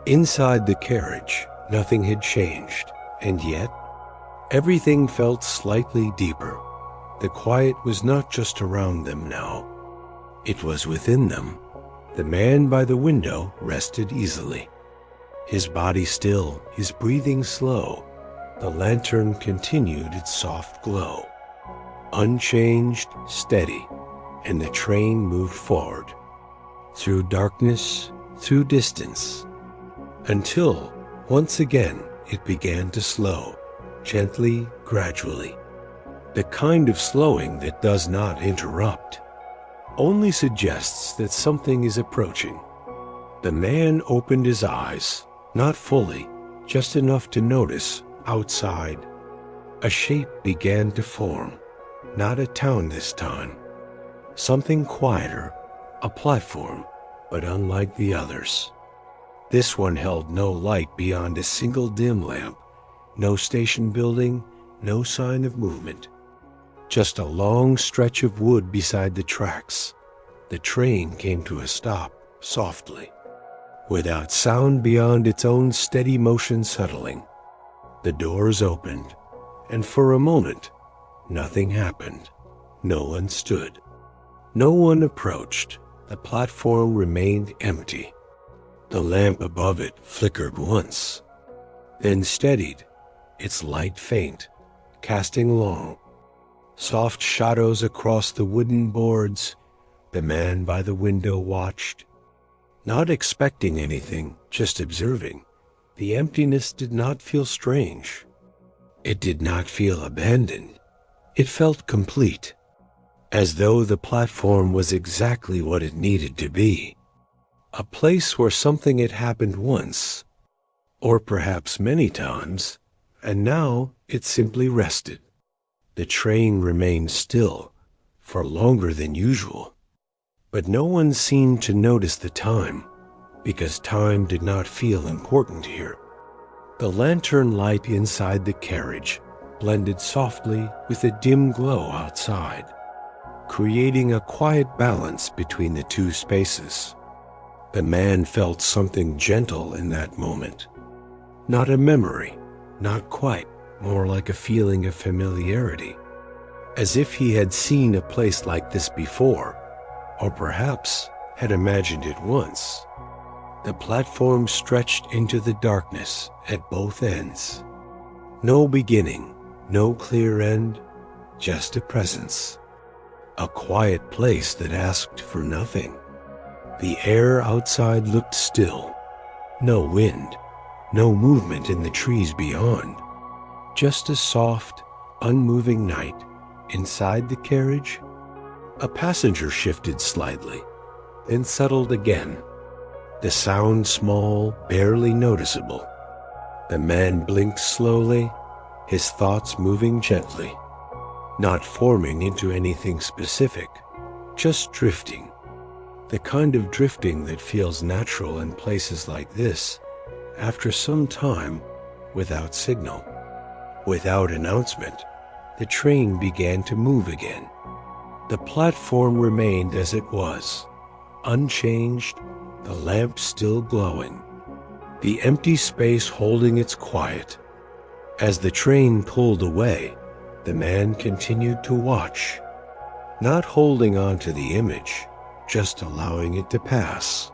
Inside the carriage, nothing had changed, and yet everything felt slightly deeper. The quiet was not just around them now. It was within them. The man by the window rested easily. His body still, his breathing slow. The lantern continued its soft glow. Unchanged, steady, and the train moved forward. Through darkness, through distance, until, once again, it began to slow, gently, gradually. The kind of slowing that does not interrupt, only suggests that something is approaching. The man opened his eyes, not fully, just enough to notice, outside. A shape began to form, not a town this time. Something quieter, a platform, but unlike the others. This one held no light beyond a single dim lamp, no station building, no sign of movement. Just a long stretch of wood beside the tracks. The train came to a stop, softly, without sound beyond its own steady motion settling. The doors opened, and for a moment, nothing happened. No one stood. No one approached. The platform remained empty. The lamp above it flickered once, then steadied, its light faint, casting long, soft shadows across the wooden boards. The man by the window watched, not expecting anything, just observing. The emptiness did not feel strange. It did not feel abandoned. It felt complete, as though the platform was exactly what it needed to be. A place where something had happened once, or perhaps many times, and now it simply rested. The train remained still, for longer than usual. But no one seemed to notice the time, because time did not feel important here. The lantern light inside the carriage blended softly with a dim glow outside, creating a quiet balance between the two spaces. The man felt something gentle in that moment. Not a memory, not quite, more like a feeling of familiarity, as if he had seen a place like this before, or perhaps had imagined it once. The platform stretched into the darkness at both ends. No beginning, no clear end, just a presence. A quiet place that asked for nothing. The air outside looked still. No wind, no movement in the trees beyond. Just a soft, unmoving night. Inside the carriage, a passenger shifted slightly, then settled again. The sound small, barely noticeable. The man blinked slowly, his thoughts moving gently, not forming into anything specific, just drifting. The kind of drifting that feels natural in places like this, after some time, without signal, without announcement. The train began to move again. The platform remained as it was, unchanged, the lamp still glowing, the empty space holding its quiet. As the train pulled away, the man continued to watch, not holding on to the image, just allowing it to pass.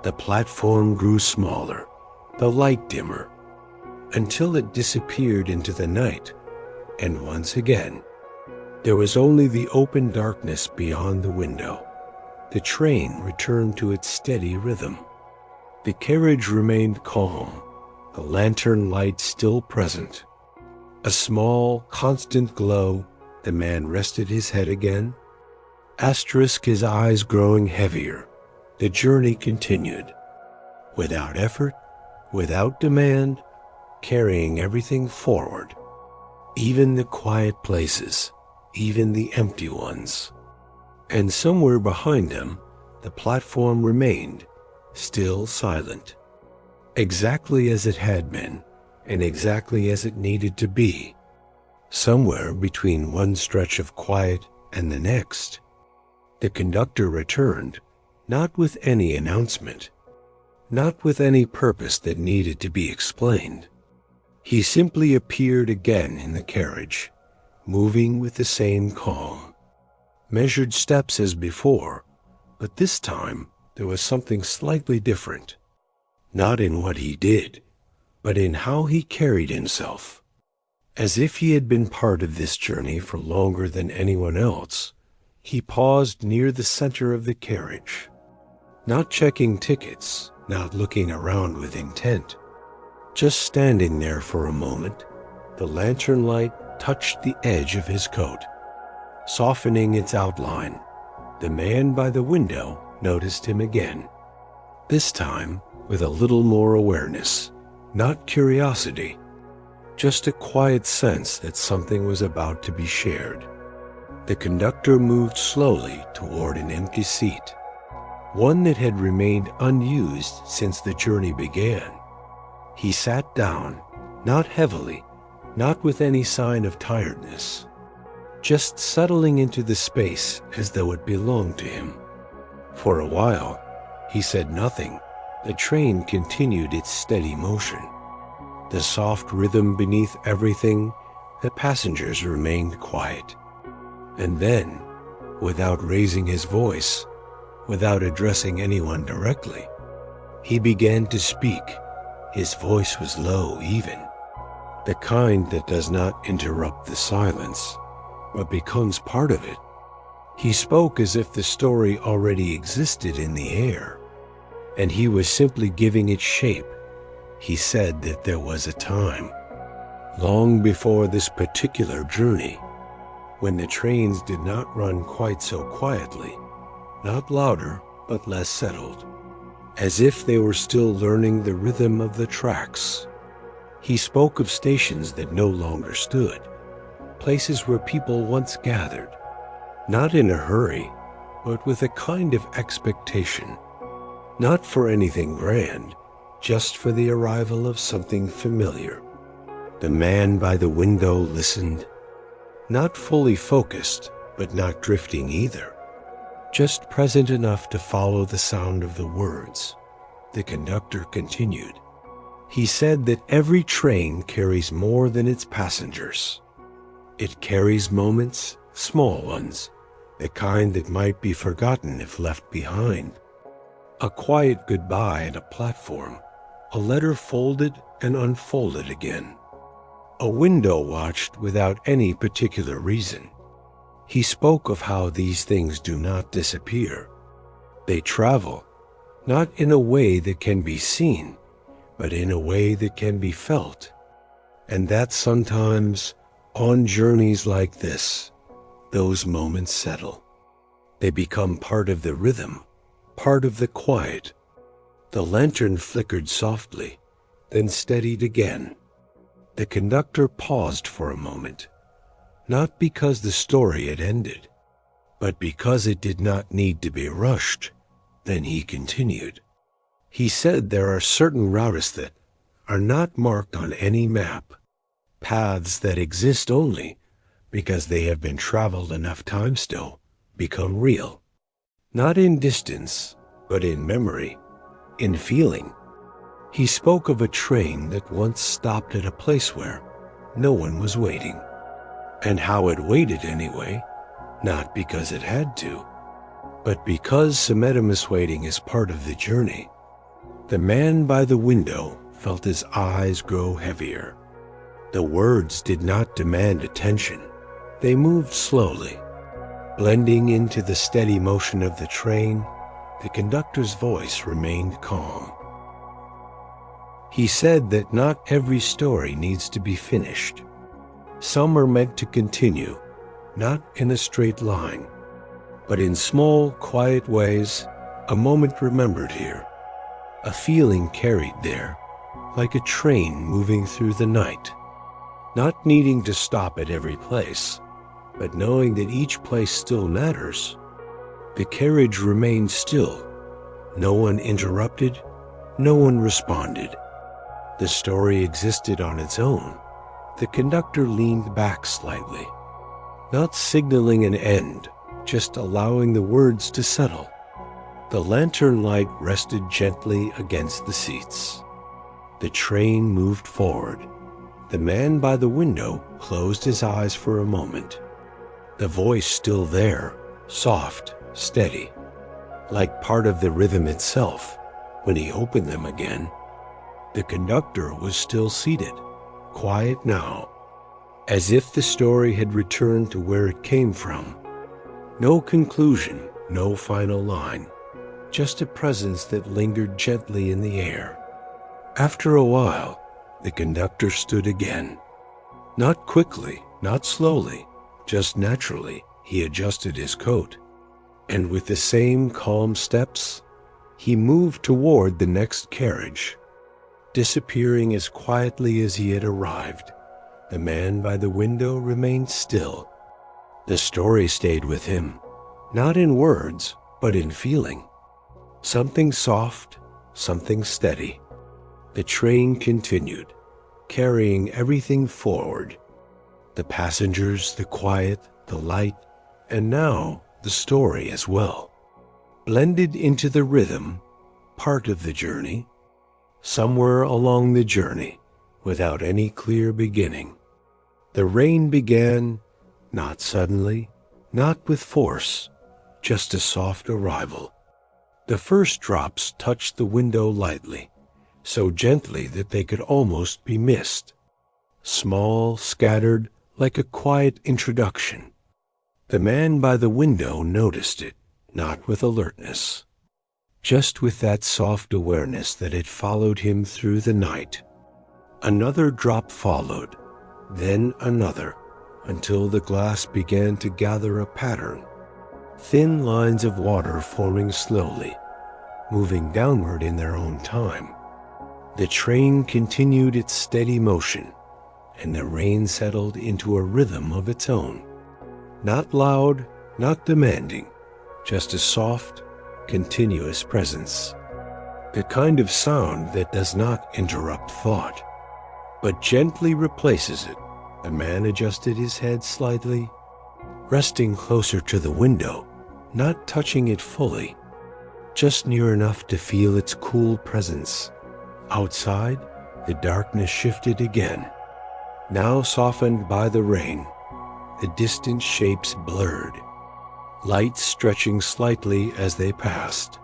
The platform grew smaller, the light dimmer, until it disappeared into the night. And once again, there was only the open darkness beyond the window. The train returned to its steady rhythm. The carriage remained calm, the lantern light still present. A small, constant glow. The man rested his head again. His eyes growing heavier. The journey continued. Without effort, without demand, carrying everything forward. Even the quiet places, even the empty ones. And somewhere behind them, the platform remained, still silent. Exactly as it had been, and exactly as it needed to be. Somewhere between one stretch of quiet and the next. The conductor returned, not with any announcement, not with any purpose that needed to be explained. He simply appeared again in the carriage, moving with the same calm. Measured steps as before, but this time there was something slightly different. Not in what he did, but in how he carried himself. As if he had been part of this journey for longer than anyone else, he paused near the center of the carriage. Not checking tickets, not looking around with intent. Just standing there for a moment, the lantern light touched the edge of his coat. Softening its outline, the man by the window noticed him again. This time with a little more awareness, not curiosity, just a quiet sense that something was about to be shared. The conductor moved slowly toward an empty seat, one that had remained unused since the journey began. He sat down, not heavily, not with any sign of tiredness, just settling into the space as though it belonged to him. For a while, he said nothing. The train continued its steady motion. The soft rhythm beneath everything, the passengers remained quiet. And then, without raising his voice, without addressing anyone directly, he began to speak. His voice was low, even, the kind that does not interrupt the silence, but becomes part of it. He spoke as if the story already existed in the air, and he was simply giving it shape. He said that there was a time, long before this particular journey, when the trains did not run quite so quietly, not louder, but less settled, as if they were still learning the rhythm of the tracks. He spoke of stations that no longer stood, places where people once gathered, not in a hurry, but with a kind of expectation, not for anything grand, just for the arrival of something familiar. The man by the window listened, not fully focused, but not drifting either, just present enough to follow the sound of the words. The conductor continued. He said that every train carries more than its passengers. It carries moments, small ones, the kind that might be forgotten if left behind. A quiet goodbye at a platform, a letter folded and unfolded again, a window watched without any particular reason. He spoke of how these things do not disappear. They travel, not in a way that can be seen, but in a way that can be felt. And that sometimes, on journeys like this, those moments settle. They become part of the rhythm, part of the quiet. The lantern flickered softly, then steadied again. The conductor paused for a moment, not because the story had ended, but because it did not need to be rushed. Then he continued. He said there are certain routes that are not marked on any map, paths that exist only because they have been traveled enough times to become real, not in distance, but in memory, in feeling. He spoke of a train that once stopped at a place where no one was waiting, and how it waited anyway, not because it had to, but because Semetimus waiting is part of the journey. The man by the window felt his eyes grow heavier. The words did not demand attention. They moved slowly, blending into the steady motion of the train. The conductor's voice remained calm. He said that not every story needs to be finished. Some are meant to continue, not in a straight line, but in small, quiet ways, a moment remembered here, a feeling carried there, like a train moving through the night, not needing to stop at every place, but knowing that each place still matters. The carriage remained still. No one interrupted, no one responded. The story existed on its own. The conductor leaned back slightly, not signaling an end, just allowing the words to settle. The lantern light rested gently against the seats. The train moved forward. The man by the window closed his eyes for a moment. The voice still there, soft, steady, like part of the rhythm itself. When he opened them again, the conductor was still seated, quiet now, as if the story had returned to where it came from. No conclusion, no final line, just a presence that lingered gently in the air. After a while, the conductor stood again. Not quickly, not slowly, just naturally, he adjusted his coat, and with the same calm steps, he moved toward the next carriage, disappearing as quietly as he had arrived. The man by the window remained still. The story stayed with him, not in words, but in feeling. Something soft, something steady. The train continued, carrying everything forward. The passengers, the quiet, the light, and now the story as well. Blended into the rhythm, part of the journey, somewhere along the journey, without any clear beginning. The rain began, not suddenly, not with force, just a soft arrival. The first drops touched the window lightly, so gently that they could almost be missed. Small, scattered, like a quiet introduction. The man by the window noticed it, not with alertness, just with that soft awareness that had followed him through the night. Another drop followed, then another, until the glass began to gather a pattern. Thin lines of water forming slowly, moving downward in their own time. The train continued its steady motion, and the rain settled into a rhythm of its own. Not loud, not demanding, just a soft, continuous presence. The kind of sound that does not interrupt thought, but gently replaces it. The man adjusted his head slightly, resting closer to the window, not touching it fully, just near enough to feel its cool presence. Outside, the darkness shifted again, now softened by the rain. The distant shapes blurred, lights stretching slightly as they passed.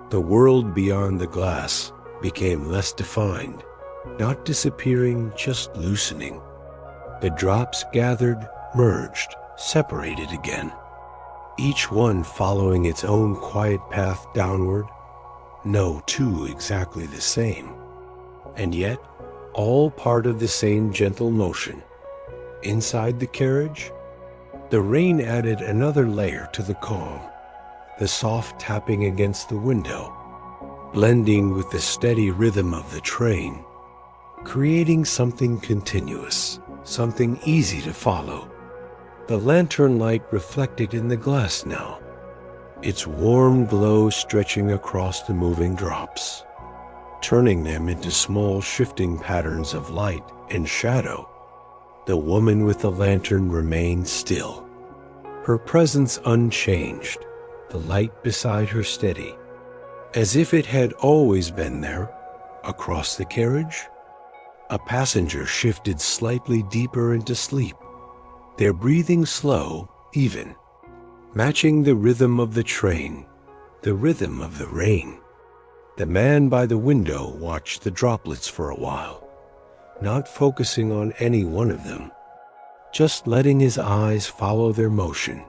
The world beyond the glass became less defined, not disappearing, just loosening. The drops gathered, merged, separated again, each one following its own quiet path downward, no two exactly the same, and yet all part of the same gentle motion. Inside the carriage, the rain added another layer to the calm, the soft tapping against the window, blending with the steady rhythm of the train, creating something continuous, something easy to follow. The lantern light reflected in the glass now, its warm glow stretching across the moving drops, turning them into small shifting patterns of light and shadow. The woman with the lantern remained still, her presence unchanged, the light beside her steady, as if it had always been there. Across the carriage, a passenger shifted slightly deeper into sleep, their breathing slow, even, matching the rhythm of the train, the rhythm of the rain. The man by the window watched the droplets for a while, not focusing on any one of them, just letting his eyes follow their motion,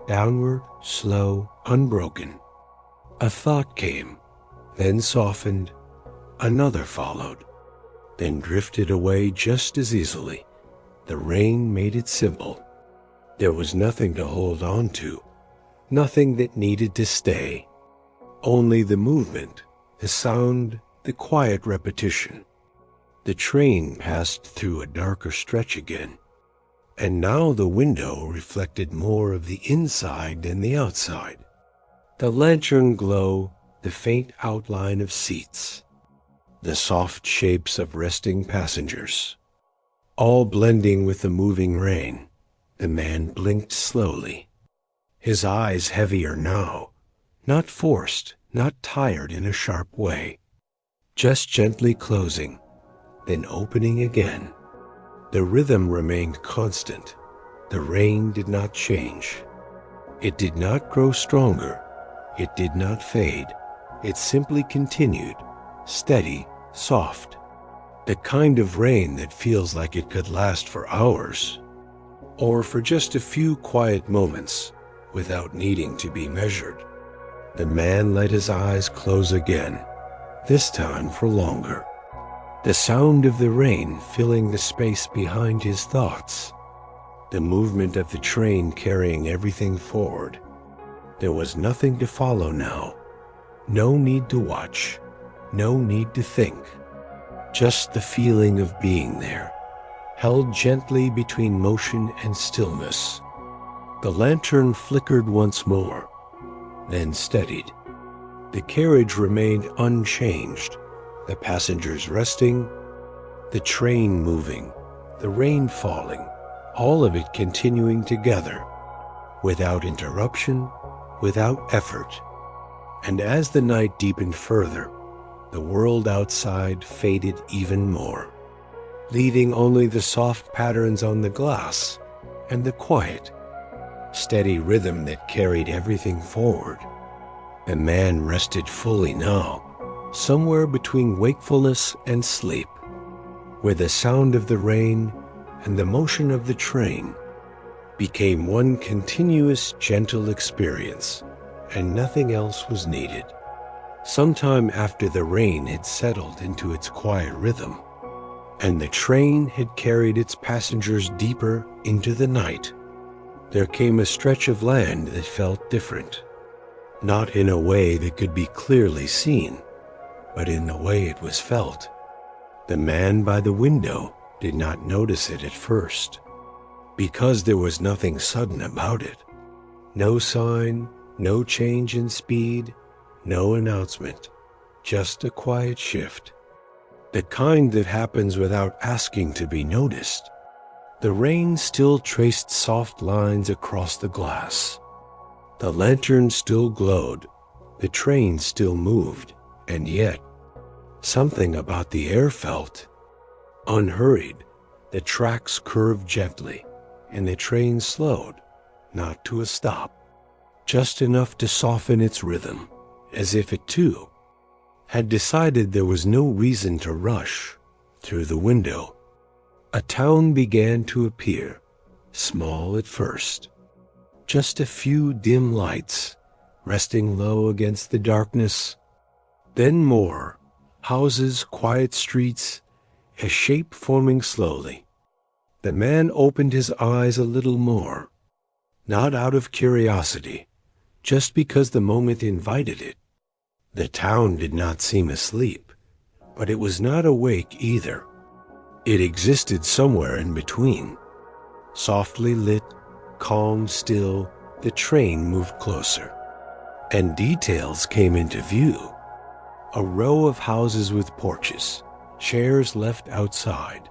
downward, slow, unbroken. A thought came, then softened, another followed, then drifted away just as easily. The rain made it simple. There was nothing to hold on to, nothing that needed to stay, only the movement, the sound, the quiet repetition. The train passed through a darker stretch again, and now the window reflected more of the inside than the outside. The lantern glow, the faint outline of seats, the soft shapes of resting passengers, all blending with the moving rain. The man blinked slowly, his eyes heavier now, not forced, not tired in a sharp way, just gently closing, then opening again. The rhythm remained constant. The rain did not change. It did not grow stronger. It did not fade. It simply continued, steady, soft. The kind of rain that feels like it could last for hours, or for just a few quiet moments without needing to be measured. The man let his eyes close again, this time for longer. The sound of the rain filling the space behind his thoughts. The movement of the train carrying everything forward. There was nothing to follow now. No need to watch. No need to think. Just the feeling of being there, held gently between motion and stillness. The lantern flickered once more, then steadied. The carriage remained unchanged, the passengers resting, the train moving, the rain falling, all of it continuing together, without interruption, without effort. And as the night deepened further, the world outside faded even more, leaving only the soft patterns on the glass and the quiet, steady rhythm that carried everything forward. The man rested fully now, somewhere between wakefulness and sleep, where the sound of the rain and the motion of the train became one continuous gentle experience, and nothing else was needed. Sometime after the rain had settled into its quiet rhythm, and the train had carried its passengers deeper into the night, there came a stretch of land that felt different, not in a way that could be clearly seen, but in the way it was felt. The man by the window did not notice it at first, because there was nothing sudden about it. No sign, no change in speed, no announcement, just a quiet shift. The kind that happens without asking to be noticed. The rain still traced soft lines across the glass. The lantern still glowed. The train still moved. And yet, something about the air felt unhurried. The tracks curved gently, and the train slowed, not to a stop, just enough to soften its rhythm, as if it too had decided there was no reason to rush. Through the window, a town began to appear, small at first. Just a few dim lights, resting low against the darkness. Then more, houses, quiet streets, a shape forming slowly. The man opened his eyes a little more, not out of curiosity, just because the moment invited it. The town did not seem asleep, but it was not awake either. It existed somewhere in between. Softly lit, calm, still, the train moved closer, and details came into view. A row of houses with porches, chairs left outside,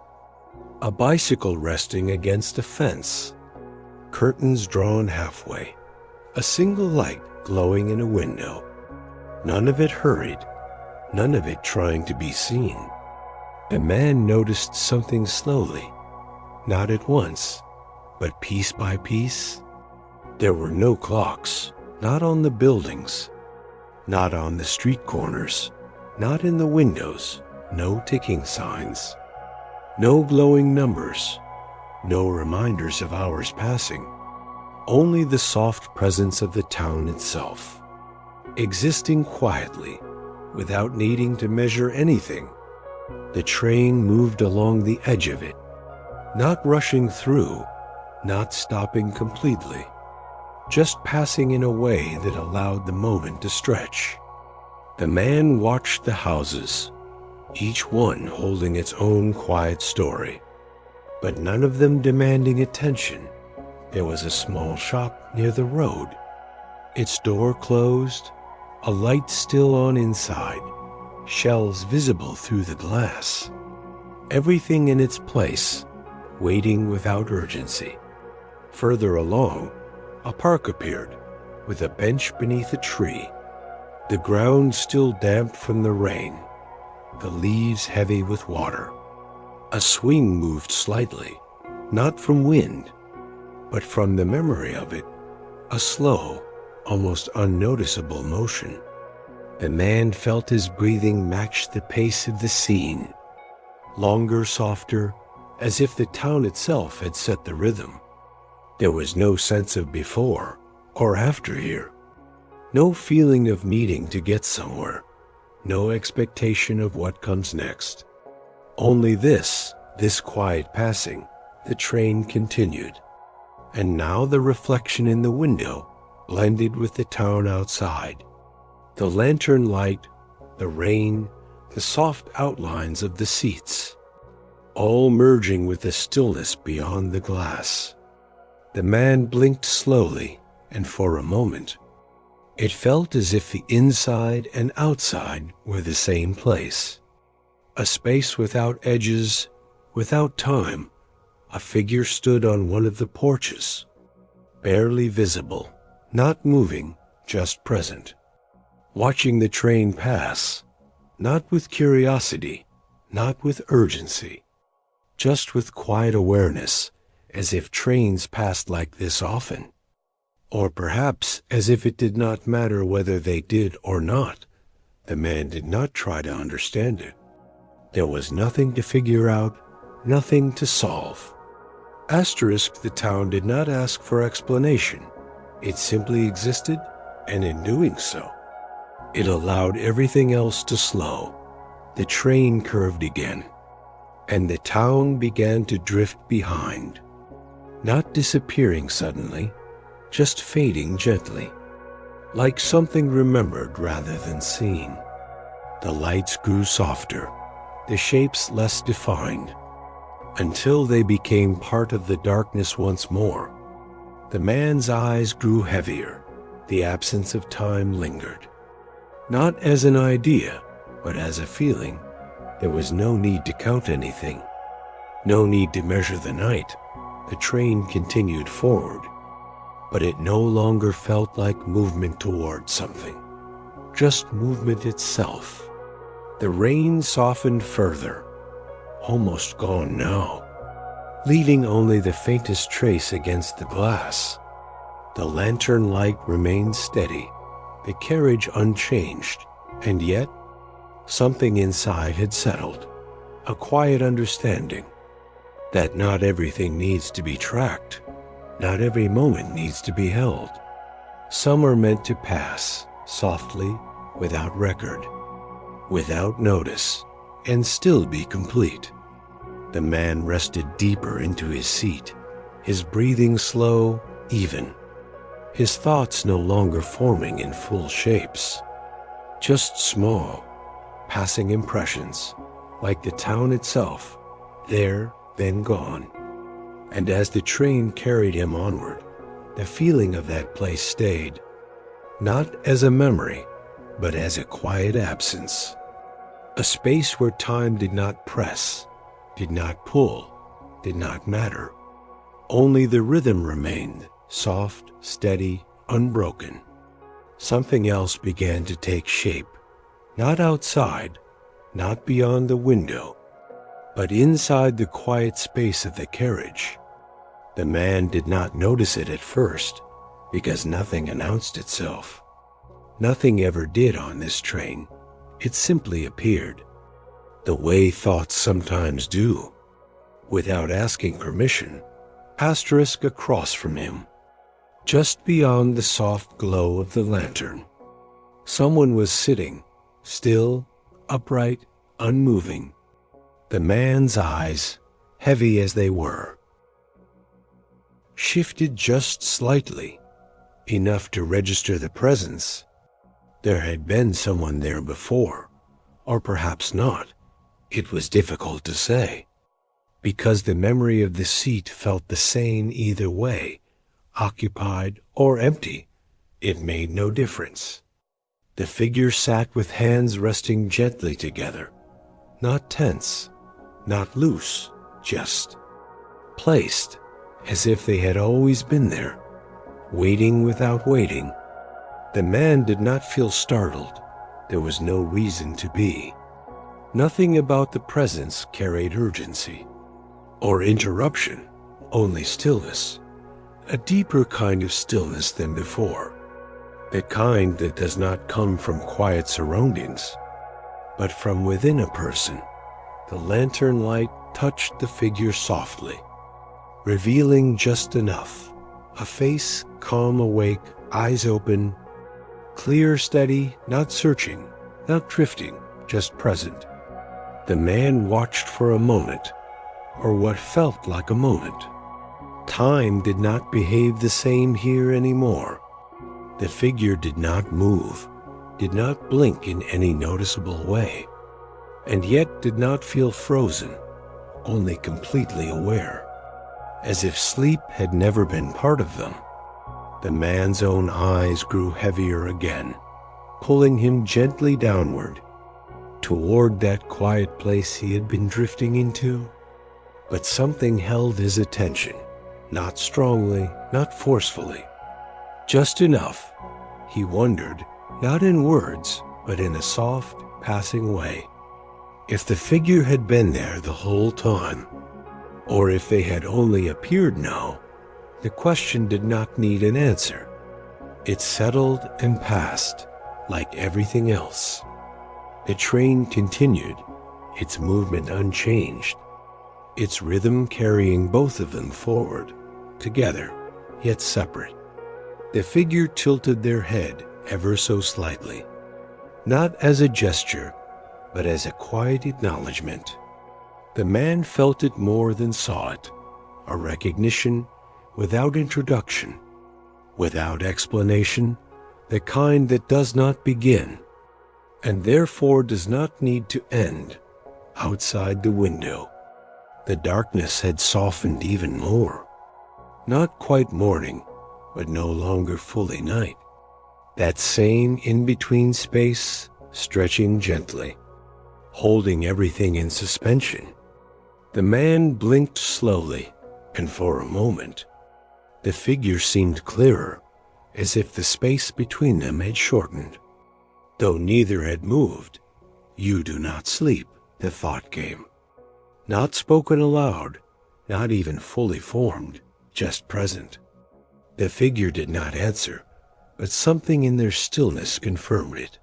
a bicycle resting against a fence, curtains drawn halfway, a single light glowing in a window. None of it hurried, none of it trying to be seen. The man noticed something slowly, not at once, but piece by piece. There were no clocks, not on the buildings, not on the street corners, not in the windows, no ticking signs, no glowing numbers, no reminders of hours passing, only the soft presence of the town itself, existing quietly, without needing to measure anything. The train moved along the edge of it, not rushing through, not stopping completely, just passing in a way that allowed the moment to stretch. The man watched the houses, each one holding its own quiet story, but none of them demanding attention. There was a small shop near the road, its door closed, a light still on inside, shelves visible through the glass. Everything in its place, waiting without urgency. Further along, a park appeared, with a bench beneath a tree, the ground still damp from the rain, the leaves heavy with water. A swing moved slightly, not from wind, but from the memory of it, a slow, almost unnoticeable motion. The man felt his breathing match the pace of the scene, longer, softer, as if the town itself had set the rhythm. There was no sense of before or after here, no feeling of needing to get somewhere, no expectation of what comes next. Only this quiet passing. The train continued, and now the reflection in the window blended with the town outside. The lantern light, the rain, the soft outlines of the seats, all merging with the stillness beyond the glass. The man blinked slowly, and for a moment, it felt as if the inside and outside were the same place. A space without edges, without time. A figure stood on one of the porches, barely visible, not moving, just present, watching the train pass, not with curiosity, not with urgency, just with quiet awareness, as if trains passed like this often, or perhaps as if it did not matter whether they did or not. The man did not try to understand it. There was nothing to figure out, nothing to solve. The town did not ask for explanation. It simply existed, and in doing so, it allowed everything else to slow. The train curved again, and the town began to drift behind, not disappearing suddenly, just fading gently, like something remembered rather than seen. The lights grew softer, the shapes less defined, until they became part of the darkness once more. The man's eyes grew heavier. The absence of time lingered. Not as an idea, but as a feeling. There was no need to count anything, no need to measure the night. The train continued forward, but it no longer felt like movement toward something, just movement itself. The rain softened further, almost gone now, leaving only the faintest trace against the glass. The lantern light remained steady, the carriage unchanged, and yet something inside had settled, a quiet understanding that not everything needs to be tracked, not every moment needs to be held. Some are meant to pass softly, without record, without notice, and still be complete. The man rested deeper into his seat, his breathing slow, even, his thoughts no longer forming in full shapes, just small, passing impressions, like the town itself, there, then gone. And as the train carried him onward, the feeling of that place stayed, not as a memory, but as a quiet absence. A space where time did not press, did not pull, did not matter. Only the rhythm remained, soft, steady, unbroken. Something else began to take shape, not outside, not beyond the window, but inside the quiet space of the carriage. The man did not notice it at first, because nothing announced itself. Nothing ever did on this train. It simply appeared, the way thoughts sometimes do, without asking permission. Across from him, just beyond the soft glow of the lantern, someone was sitting, still, upright, unmoving. The man's eyes, heavy as they were, shifted just slightly, enough to register the presence. There had been someone there before, or perhaps not. It was difficult to say, because the memory of the seat felt the same either way, occupied or empty. It made no difference. The figure sat with hands resting gently together, not tense, not loose, just placed, as if they had always been there, waiting without waiting. The man did not feel startled. There was no reason to be. Nothing about the presence carried urgency or interruption, only stillness, a deeper kind of stillness than before, the kind that does not come from quiet surroundings, but from within a person. The lantern light touched the figure softly, revealing just enough. A face, calm, awake, eyes open, clear, steady, not searching, not drifting, just present. The man watched for a moment, or what felt like a moment. Time did not behave the same here anymore. The figure did not move, did not blink in any noticeable way, and yet did not feel frozen, only completely aware, as if sleep had never been part of them. The man's own eyes grew heavier again, pulling him gently downward, toward that quiet place he had been drifting into. But something held his attention, not strongly, not forcefully, just enough. He wondered, not in words, but in a soft, passing way, if the figure had been there the whole time, or if they had only appeared now. The question did not need an answer. It settled and passed, like everything else. The train continued, its movement unchanged, its rhythm carrying both of them forward, together, yet separate. The figure tilted their head ever so slightly, not as a gesture, but as a quiet acknowledgement. The man felt it more than saw it, a recognition without introduction, without explanation, the kind that does not begin, and therefore does not need to end. Outside the window, the darkness had softened even more. Not quite morning, but no longer fully night. That same in-between space, stretching gently, holding everything in suspension. The man blinked slowly, and for a moment, the figure seemed clearer, as if the space between them had shortened. Though neither had moved, "You do not sleep," the thought came. Not spoken aloud, not even fully formed, just present. The figure did not answer, but something in their stillness confirmed it.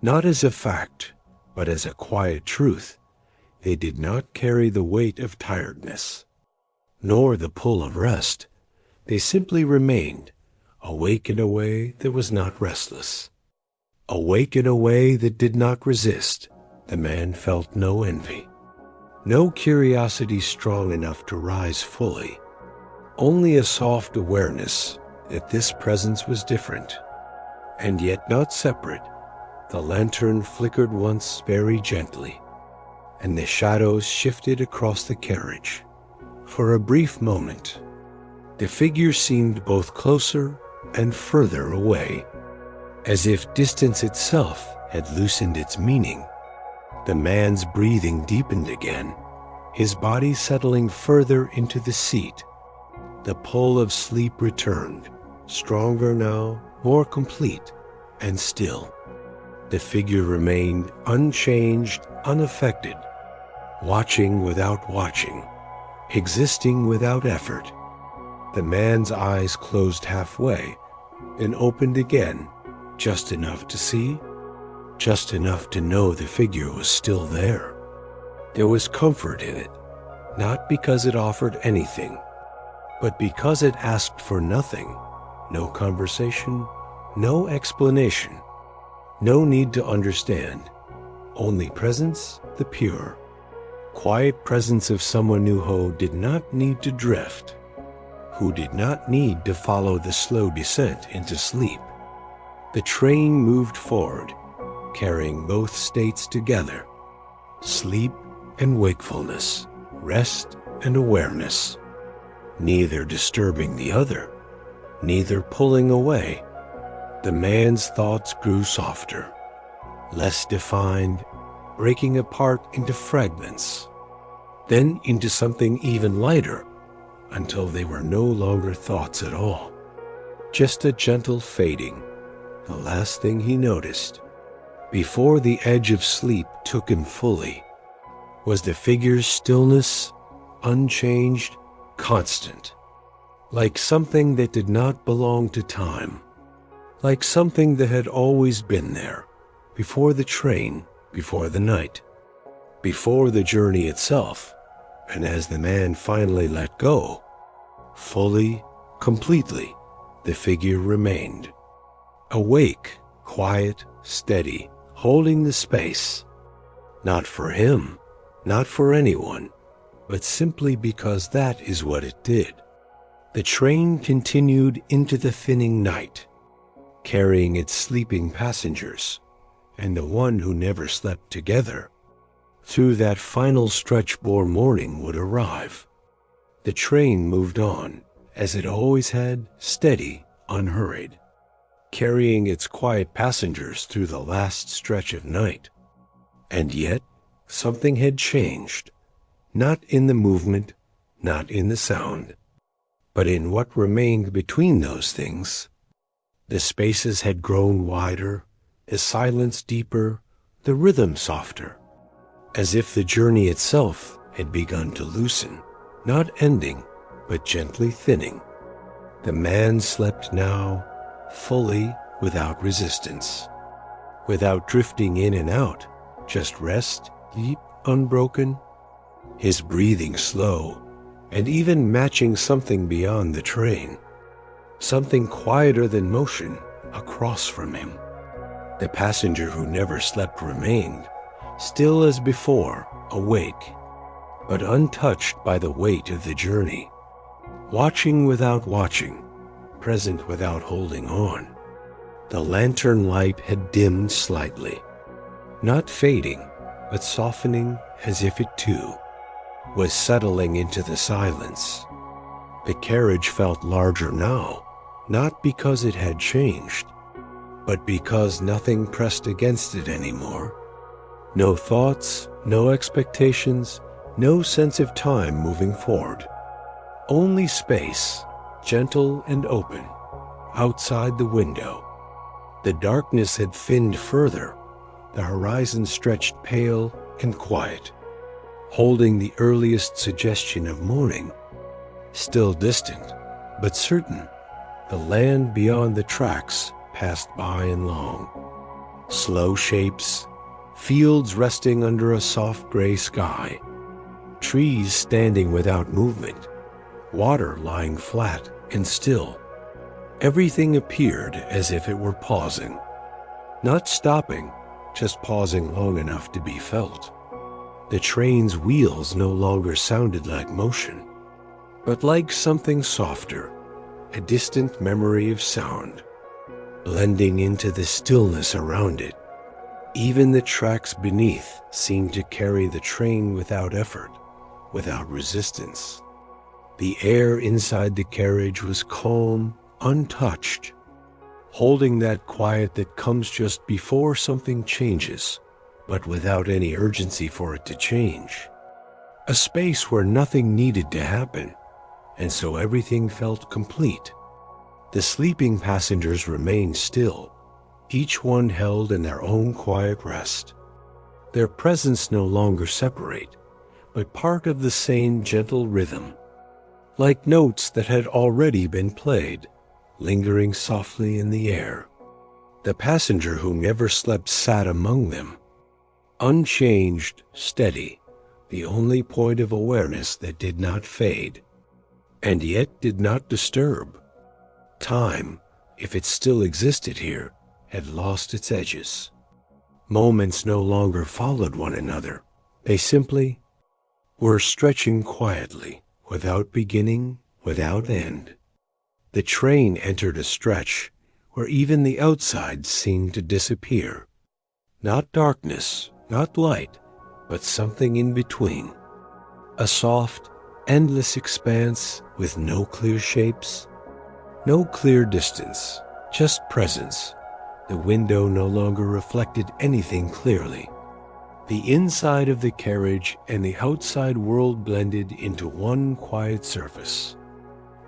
Not as a fact, but as a quiet truth. They did not carry the weight of tiredness, nor the pull of rest. They simply remained, awake in a way that was not restless, awake in a way that did not resist. The man felt no envy, no curiosity strong enough to rise fully, only a soft awareness that this presence was different, and yet not separate. The lantern flickered once very gently, and the shadows shifted across the carriage. For a brief moment, the figure seemed both closer and further away, as if distance itself had loosened its meaning. The man's breathing deepened again, his body settling further into the seat. The pull of sleep returned, stronger now, more complete, and still. The figure remained unchanged, unaffected, watching without watching, existing without effort. The man's eyes closed halfway, then opened again, just enough to see, just enough to know the figure was still there. There was comfort in it, not because it offered anything, but because it asked for nothing. No conversation, no explanation, no need to understand, only presence, the pure, quiet presence of someone who did not need to drift, who did not need to follow the slow descent into sleep. The train moved forward, carrying both states together, sleep and wakefulness, rest and awareness, neither disturbing the other, neither pulling away. The man's thoughts grew softer, less defined, breaking apart into fragments, then into something even lighter, until they were no longer thoughts at all, just a gentle fading. The last thing he noticed, before the edge of sleep took him fully, was the figure's stillness, unchanged, constant, like something that did not belong to time, like something that had always been there, before the train, before the night, before the journey itself. And as the man finally let go, fully, completely, the figure remained. Awake, quiet, steady, holding the space. Not for him, not for anyone, but simply because that is what it did. The train continued into the thinning night, carrying its sleeping passengers, and the one who never slept together. Through that final stretch before morning would arrive. The train moved on, as it always had, steady, unhurried, carrying its quiet passengers through the last stretch of night. And yet, something had changed, not in the movement, not in the sound, but in what remained between those things. The spaces had grown wider, the silence deeper, the rhythm softer, as if the journey itself had begun to loosen, not ending, but gently thinning. The man slept now, fully, without resistance, without drifting in and out, just rest, deep, unbroken, his breathing slow, and even matching something beyond the train, something quieter than motion across from him. The passenger who never slept remained, still as before, awake, but untouched by the weight of the journey, watching without watching, present without holding on. The lantern light had dimmed slightly, not fading, but softening as if it too was settling into the silence. The carriage felt larger now, not because it had changed, but because nothing pressed against it anymore. No thoughts, no expectations, no sense of time moving forward. Only space, gentle and open, outside the window. The darkness had thinned further. The horizon stretched pale and quiet, holding the earliest suggestion of morning. Still distant, but certain, the land beyond the tracks passed by and long. Slow shapes, fields resting under a soft gray sky, trees standing without movement, water lying flat and still. Everything appeared as if it were pausing, not stopping, just pausing long enough to be felt. The train's wheels no longer sounded like motion, but like something softer, a distant memory of sound, blending into the stillness around it. Even the tracks beneath seemed to carry the train without effort, without resistance. The air inside the carriage was calm, untouched, holding that quiet that comes just before something changes, but without any urgency for it to change. A space where nothing needed to happen, and so everything felt complete. The sleeping passengers remained still, each one held in their own quiet rest. Their presence no longer separate, but part of the same gentle rhythm, like notes that had already been played, lingering softly in the air. The passenger who never slept sat among them, unchanged, steady, the only point of awareness that did not fade, and yet did not disturb. Time, if it still existed here, had lost its edges. Moments no longer followed one another. They simply were stretching quietly, without beginning, without end. The train entered a stretch where even the outside seemed to disappear. Not darkness, not light, but something in between. A soft, endless expanse with no clear shapes, no clear distance, just presence. The window no longer reflected anything clearly. The inside of the carriage and the outside world blended into one quiet surface,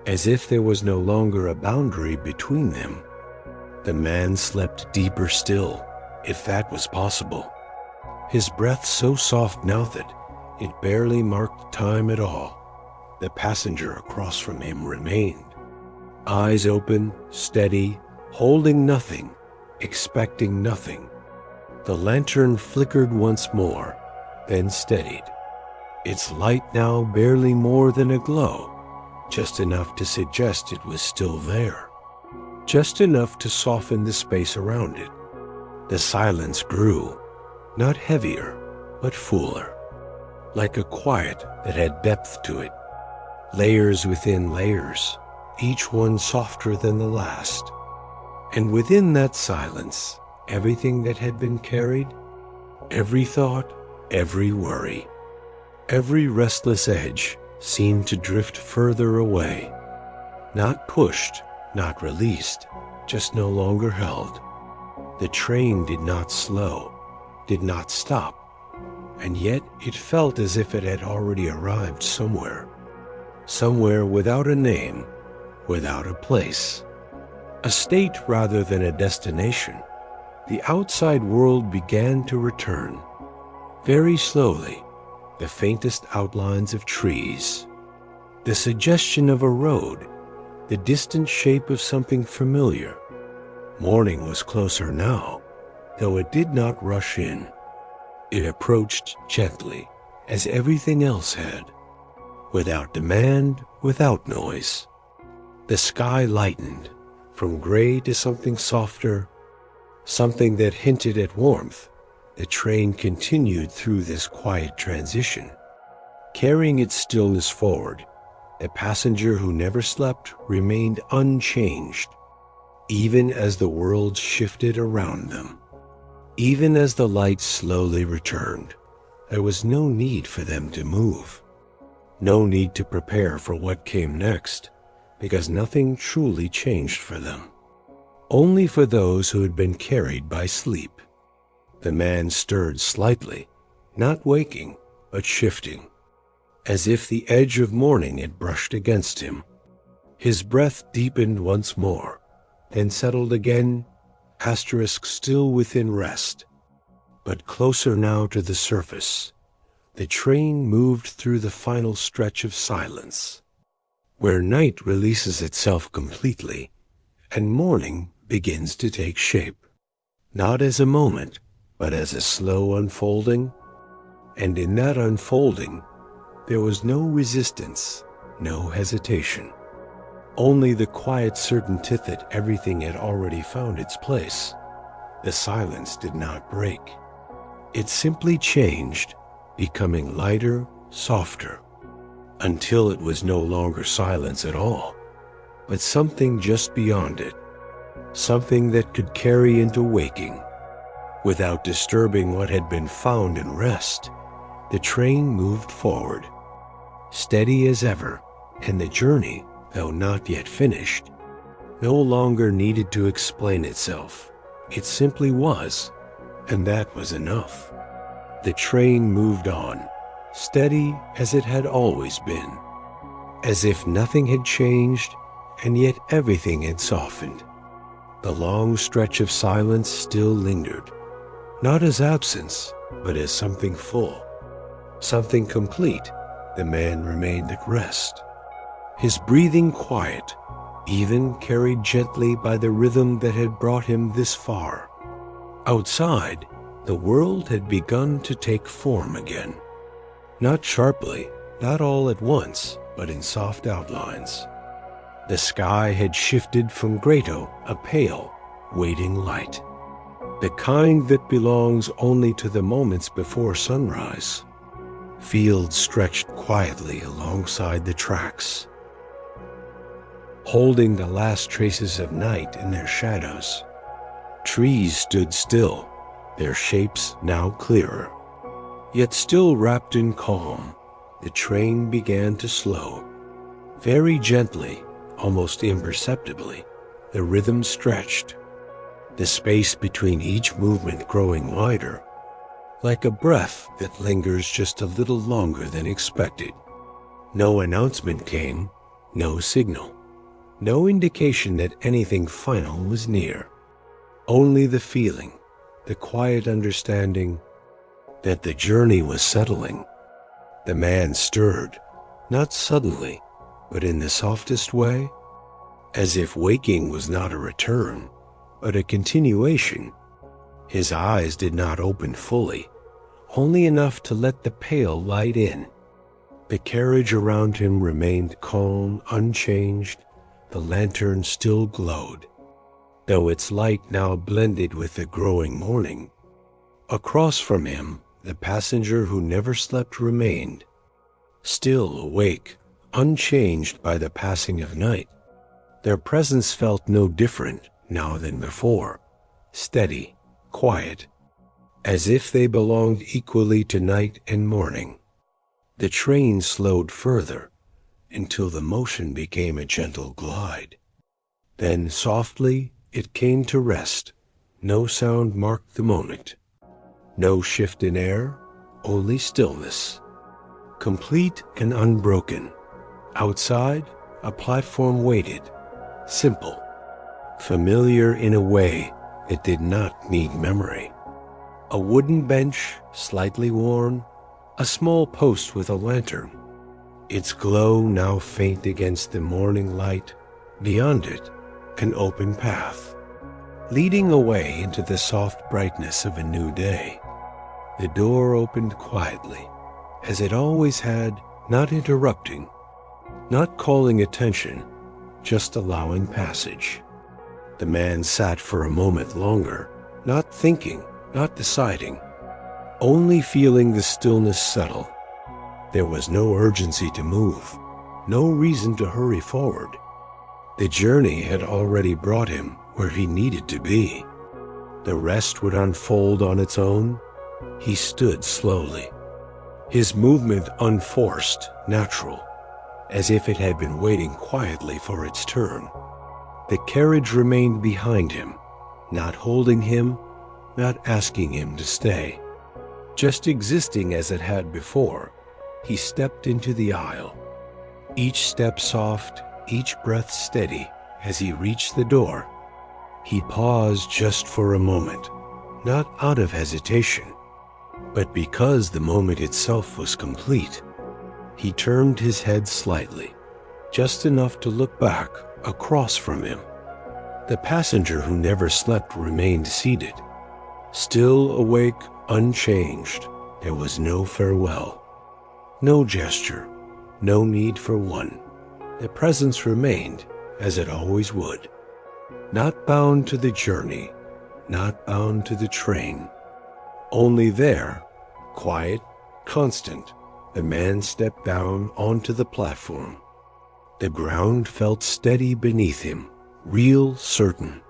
as if there was no longer a boundary between them. The man slept deeper still, if that was possible. His breath so soft now that it barely marked time at all. The passenger across from him remained, eyes open, steady, holding nothing, expecting nothing. The lantern flickered once more, then steadied. Its light now barely more than a glow, just enough to suggest it was still there, just enough to soften the space around it. The silence grew, not heavier, but fuller, like a quiet that had depth to it, layers within layers, each one softer than the last. And within that silence, everything that had been carried, every thought, every worry, every restless edge seemed to drift further away, not pushed, not released, just no longer held. The train did not slow, did not stop, and yet it felt as if it had already arrived somewhere without a name, without a place, a state rather than a destination. The outside world began to return, very slowly, the faintest outlines of trees, the suggestion of a road, the distant shape of something familiar. Morning was closer now, though it did not rush in. It approached gently, as everything else had, without demand, without noise. The sky lightened, from gray to something softer, something that hinted at warmth. The train continued through this quiet transition, carrying its stillness forward. The passenger who never slept remained unchanged, even as the world shifted around them. Even as the light slowly returned, there was no need for them to move, no need to prepare for what came next, because nothing truly changed for them, only for those who had been carried by sleep. The man stirred slightly, not waking, but shifting, as if the edge of morning had brushed against him. His breath deepened once more, then settled again, asterisk still within rest, but closer now to the surface. The train moved through the final stretch of silence, where night releases itself completely and morning begins to take shape, not as a moment, but as a slow unfolding. And in that unfolding, there was no resistance, no hesitation, only the quiet certainty that everything had already found its place. The silence did not break. It simply changed, becoming lighter, softer, until it was no longer silence at all, but something just beyond it, something that could carry into waking. Without disturbing what had been found in rest, the train moved forward, steady as ever, and the journey, though not yet finished, no longer needed to explain itself. It simply was, and that was enough. The train moved on, steady as it had always been, as if nothing had changed, and yet everything had softened. The long stretch of silence still lingered, not as absence, but as something full, something complete. The man remained at rest, his breathing quiet, even carried gently by the rhythm that had brought him this far. Outside, the world had begun to take form again, not sharply, not all at once, but in soft outlines. The sky had shifted from gray to a pale, waiting light, the kind that belongs only to the moments before sunrise. Fields stretched quietly alongside the tracks, holding the last traces of night in their shadows. Trees stood still, their shapes now clearer, yet still wrapped in calm. The train began to slow. Very gently, almost imperceptibly, the rhythm stretched, the space between each movement growing wider, like a breath that lingers just a little longer than expected. No announcement came, no signal, no indication that anything final was near. Only the feeling, the quiet understanding that the journey was settling. The man stirred, not suddenly, but in the softest way, as if waking was not a return, but a continuation. His eyes did not open fully, only enough to let the pale light in. The carriage around him remained calm, unchanged. The lantern still glowed, though its light now blended with the growing morning. Across from him, the passenger who never slept remained, still awake, unchanged by the passing of night. Their presence felt no different now than before, steady, quiet, as if they belonged equally to night and morning. The train slowed further until the motion became a gentle glide. Then softly it came to rest. No sound marked the moment. No shift in air, only stillness. Complete and unbroken. Outside, a platform waited. Simple. Familiar in a way that did not need memory. A wooden bench, slightly worn, a small post with a lantern. Its glow now faint against the morning light. Beyond it, an open path, leading away into the soft brightness of a new day. The door opened quietly, as it always had, not interrupting, not calling attention, just allowing passage. The man sat for a moment longer, not thinking, not deciding, only feeling the stillness settle. There was no urgency to move, no reason to hurry forward. The journey had already brought him where he needed to be. The rest would unfold on its own. He stood slowly, his movement unforced, natural, as if it had been waiting quietly for its turn. The carriage remained behind him, not holding him, not asking him to stay. Just existing as it had before, he stepped into the aisle. Each step soft, each breath steady as he reached the door. He paused just for a moment, not out of hesitation, but because the moment itself was complete. He turned his head slightly, just enough to look back across from him. The passenger who never slept remained seated, still awake, unchanged. There was no farewell, no gesture, no need for one. The presence remained as it always would, not bound to the journey, not bound to the train. Only there, quiet, constant, the man stepped down onto the platform. The ground felt steady beneath him, real, certain.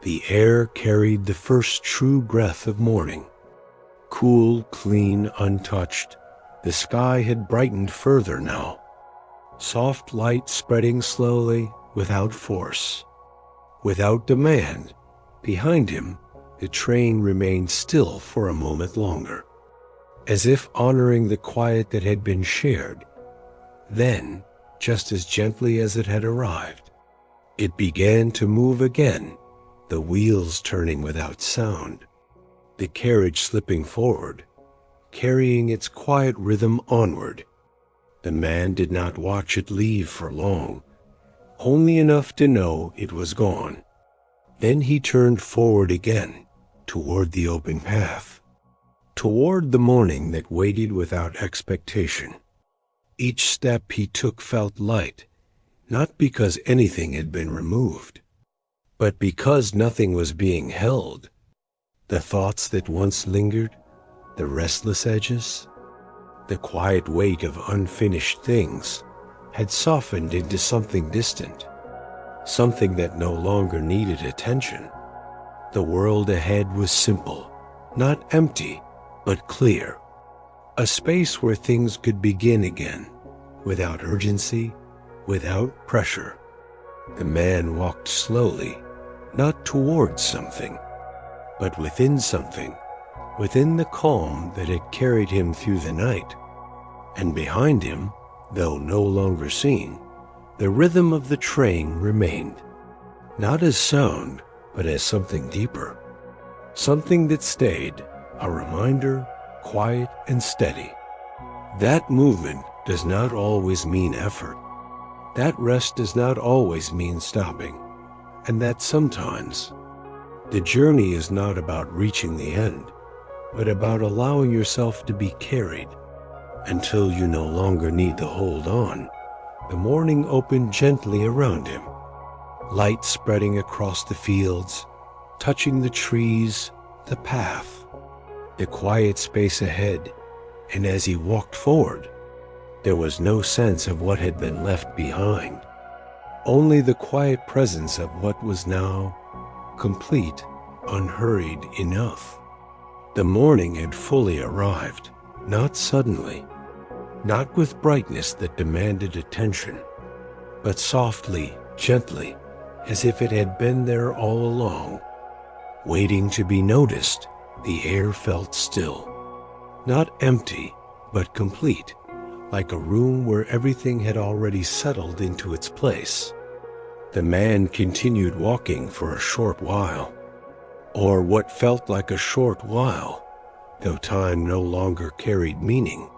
The air carried the first true breath of morning. Cool, clean, untouched, the sky had brightened further now. Soft light spreading slowly, without force, without demand. Behind him, the train remained still for a moment longer, as if honoring the quiet that had been shared. Then, just as gently as it had arrived, it began to move again, the wheels turning without sound, the carriage slipping forward, carrying its quiet rhythm onward. The man did not watch it leave for long, only enough to know it was gone. Then he turned forward again, toward the open path, toward the morning that waited without expectation. Each step he took felt light, not because anything had been removed, but because nothing was being held. The thoughts that once lingered, the restless edges, the quiet weight of unfinished things had softened into something distant, something that no longer needed attention. The world ahead was simple, not empty, but clear. A space where things could begin again, without urgency, without pressure. The man walked slowly, not towards something, but within something, within the calm that had carried him through the night. And behind him, though no longer seen, the rhythm of the train remained, not as sound, but as something deeper, something that stayed, a reminder, quiet and steady. That movement does not always mean effort. That rest does not always mean stopping. And that sometimes the journey is not about reaching the end, but about allowing yourself to be carried until you no longer need to hold on. The morning opened gently around him, light spreading across the fields, touching the trees, the path, the quiet space ahead, and as he walked forward, there was no sense of what had been left behind, only the quiet presence of what was now complete, unhurried enough. The morning had fully arrived, not suddenly, not with brightness that demanded attention, but softly, gently, as if it had been there all along, waiting to be noticed. The air felt still, not empty, but complete, like a room where everything had already settled into its place. The man continued walking for a short while, or what felt like a short while, though time no longer carried meaning.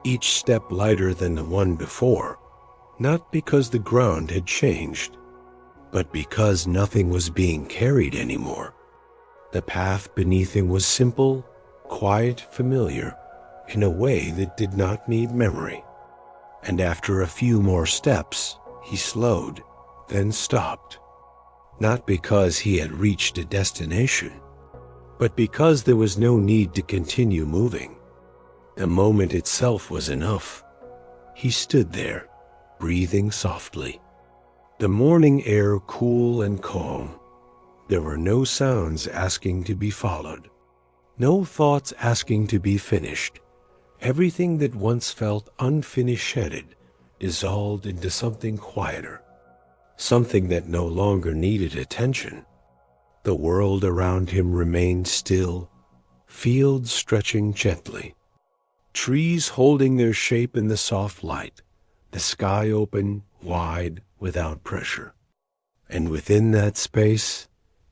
Each step lighter than the one before, not because the ground had changed, but because nothing was being carried anymore. The path beneath him was simple, quiet, familiar, in a way that did not need memory. And after a few more steps, he slowed, then stopped. Not because he had reached a destination, but because there was no need to continue moving. The moment itself was enough. He stood there, breathing softly. The morning air cool and calm. There were no sounds asking to be followed, no thoughts asking to be finished. Everything that once felt unfinished shedded, dissolved into something quieter, something that no longer needed attention. The world around him remained still, fields stretching gently, trees holding their shape in the soft light, the sky open, wide, without pressure. And within that space,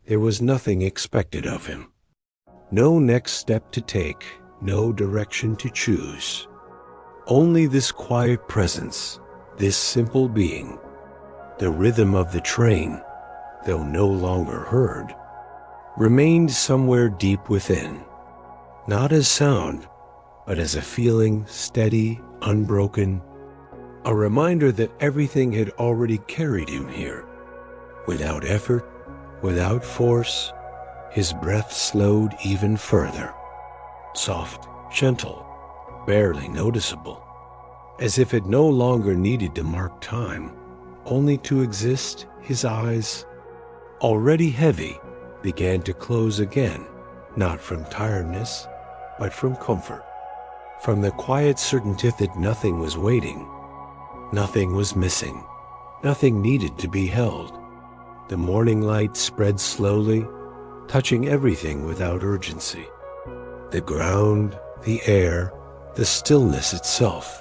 there was nothing expected of him. No next step to take, no direction to choose. Only this quiet presence, this simple being. The rhythm of the train, though no longer heard, remained somewhere deep within, not as sound, but as a feeling steady, unbroken, a reminder that everything had already carried him here. Without effort, without force, his breath slowed even further. Soft, gentle, barely noticeable, as if it no longer needed to mark time, only to exist. His eyes, already heavy, began to close again, not from tiredness, but from comfort, from the quiet certainty that nothing was waiting, nothing was missing, nothing needed to be held. The morning light spread slowly, touching everything without urgency. The ground, the air, the stillness itself.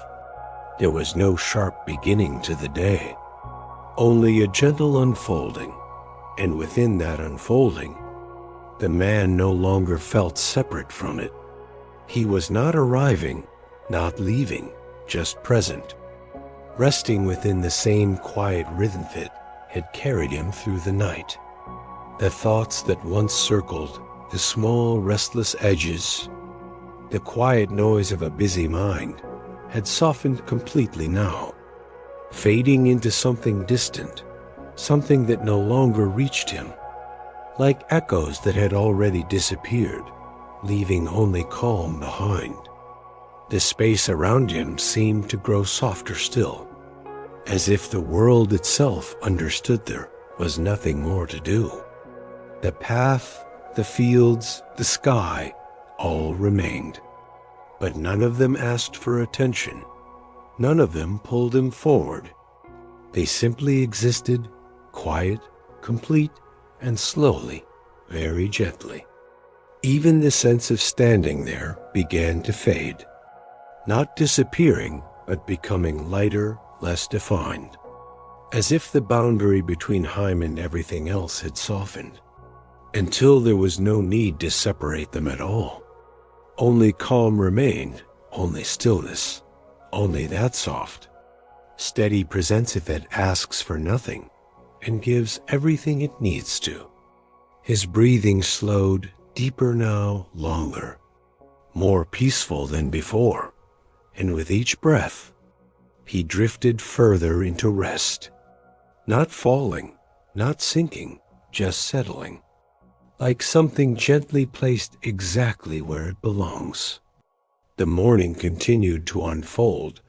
There was no sharp beginning to the day, only a gentle unfolding, and within that unfolding, the man no longer felt separate from it. He was not arriving, not leaving, just present, resting within the same quiet rhythm that had carried him through the night. The thoughts that once circled, the small restless edges, the quiet noise of a busy mind, had softened completely now, fading into something distant, something that no longer reached him, like echoes that had already disappeared, leaving only calm behind. The space around him seemed to grow softer still, as if the world itself understood there was nothing more to do. The path, the fields, the sky, all remained, but none of them asked for attention. None of them pulled him forward. They simply existed, quiet, complete, and slowly, very gently. Even the sense of standing there began to fade, not disappearing, but becoming lighter, less defined, as if the boundary between him and everything else had softened. until there was no need to separate them at all. Only calm remained, only stillness, only that soft, steady presence that asks for nothing and gives everything it needs to. His breathing slowed, deeper now, longer, more peaceful than before, and with each breath, he drifted further into rest, not falling, not sinking, just settling, like something gently placed exactly where it belongs. The morning continued to unfold,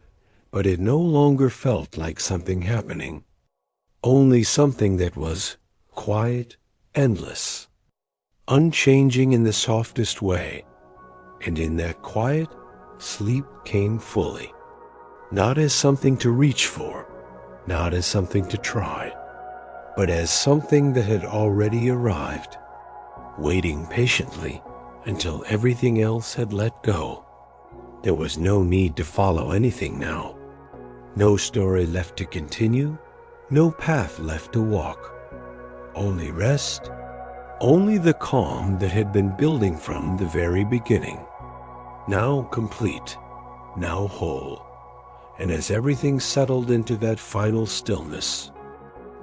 but it no longer felt like something happening, only something that was quiet, endless, unchanging in the softest way, and in that quiet, sleep came fully, not as something to reach for, not as something to try, but as something that had already arrived, waiting patiently until everything else had let go. There was no need to follow anything now, no story left to continue, no path left to walk, only rest, only the calm that had been building from the very beginning, now complete, now whole. And as everything settled into that final stillness,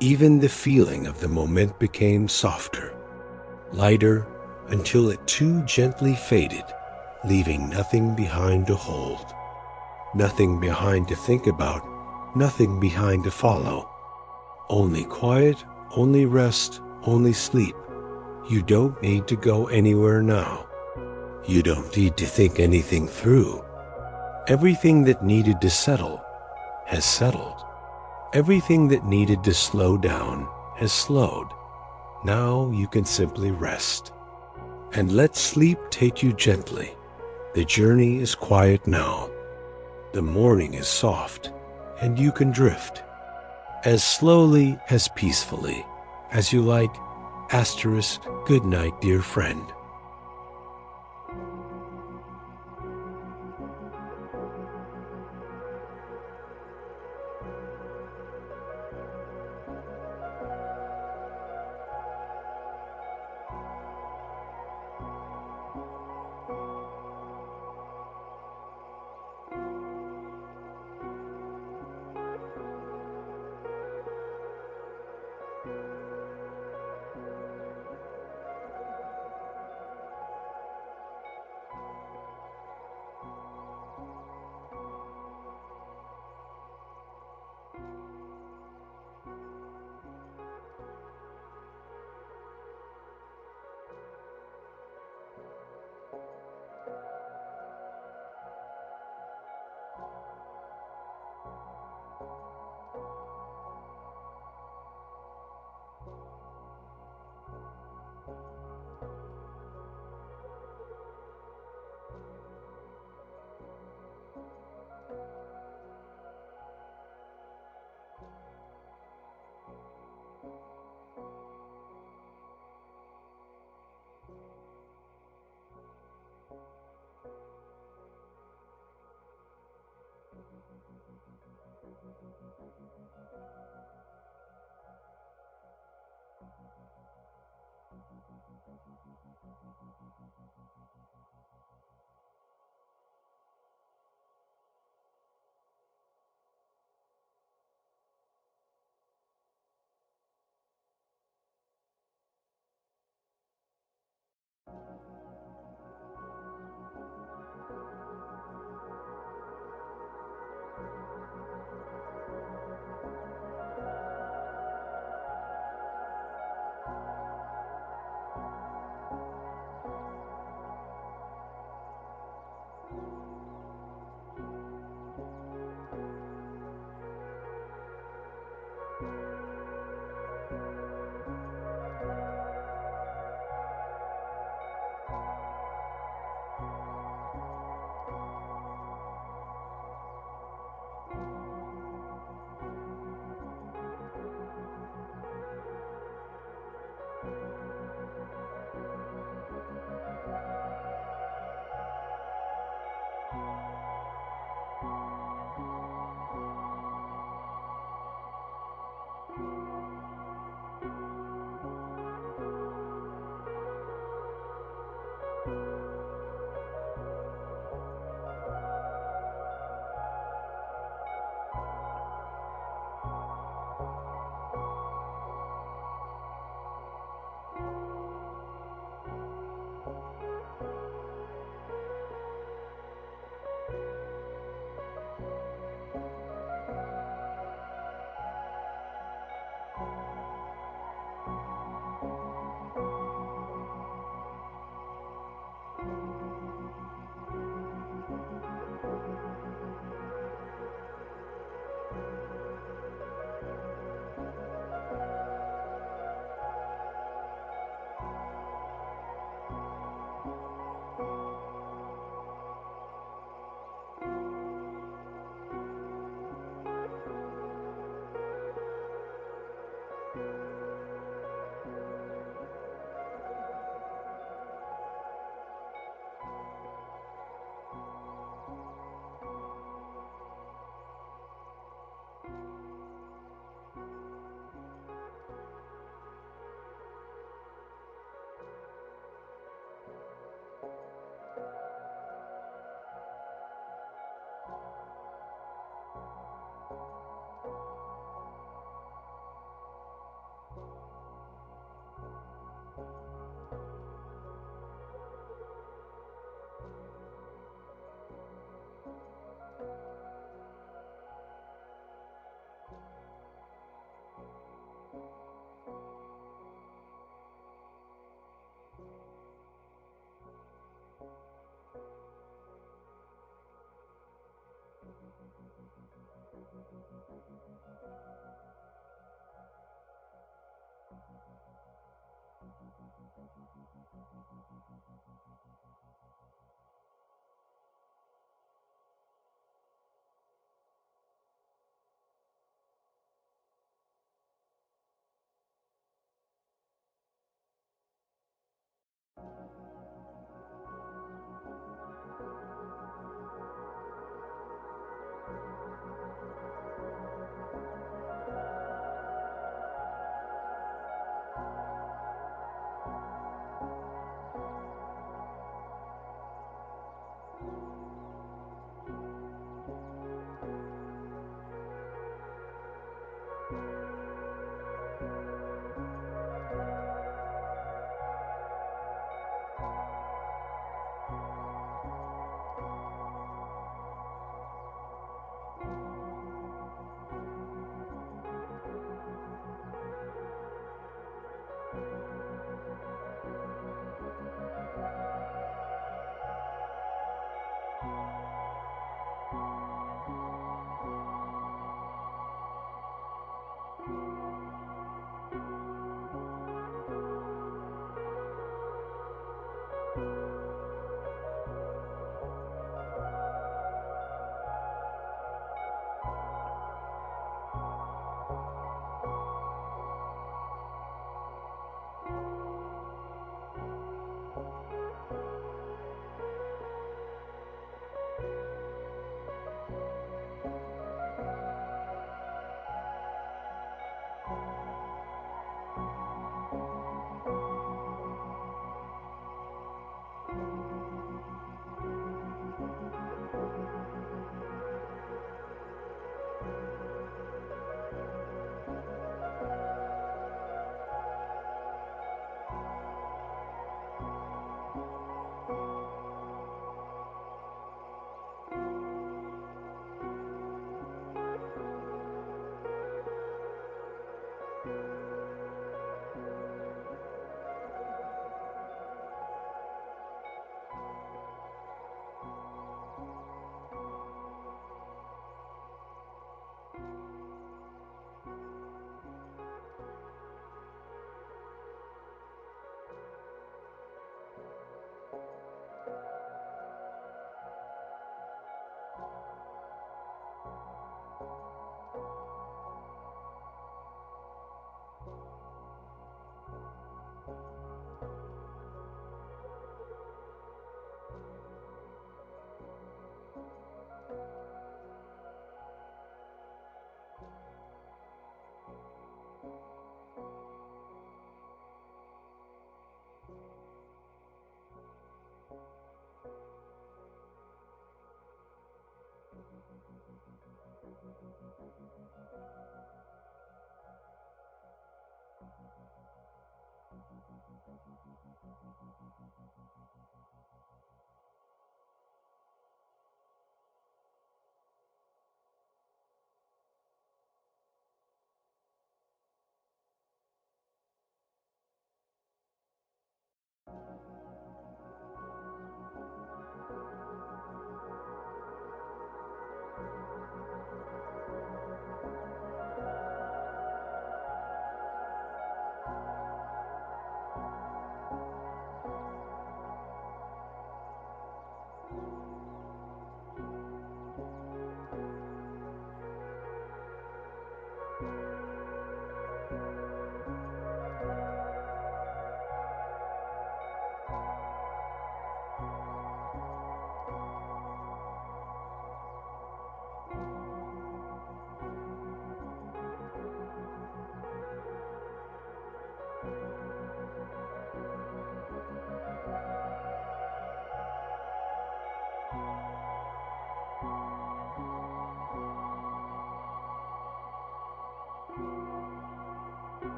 even the feeling of the moment became softer, lighter, until it too gently faded, leaving nothing behind to hold, nothing behind to think about, nothing behind to follow. Only quiet, only rest, only sleep. You don't need to go anywhere now. You don't need to think anything through. Everything that needed to settle has settled. Everything that needed to slow down has slowed. Now you can simply rest and let sleep take you gently. The journey is quiet now. The morning is soft, and you can drift as slowly, as peacefully as you like. Asterisk, good night, dear friend.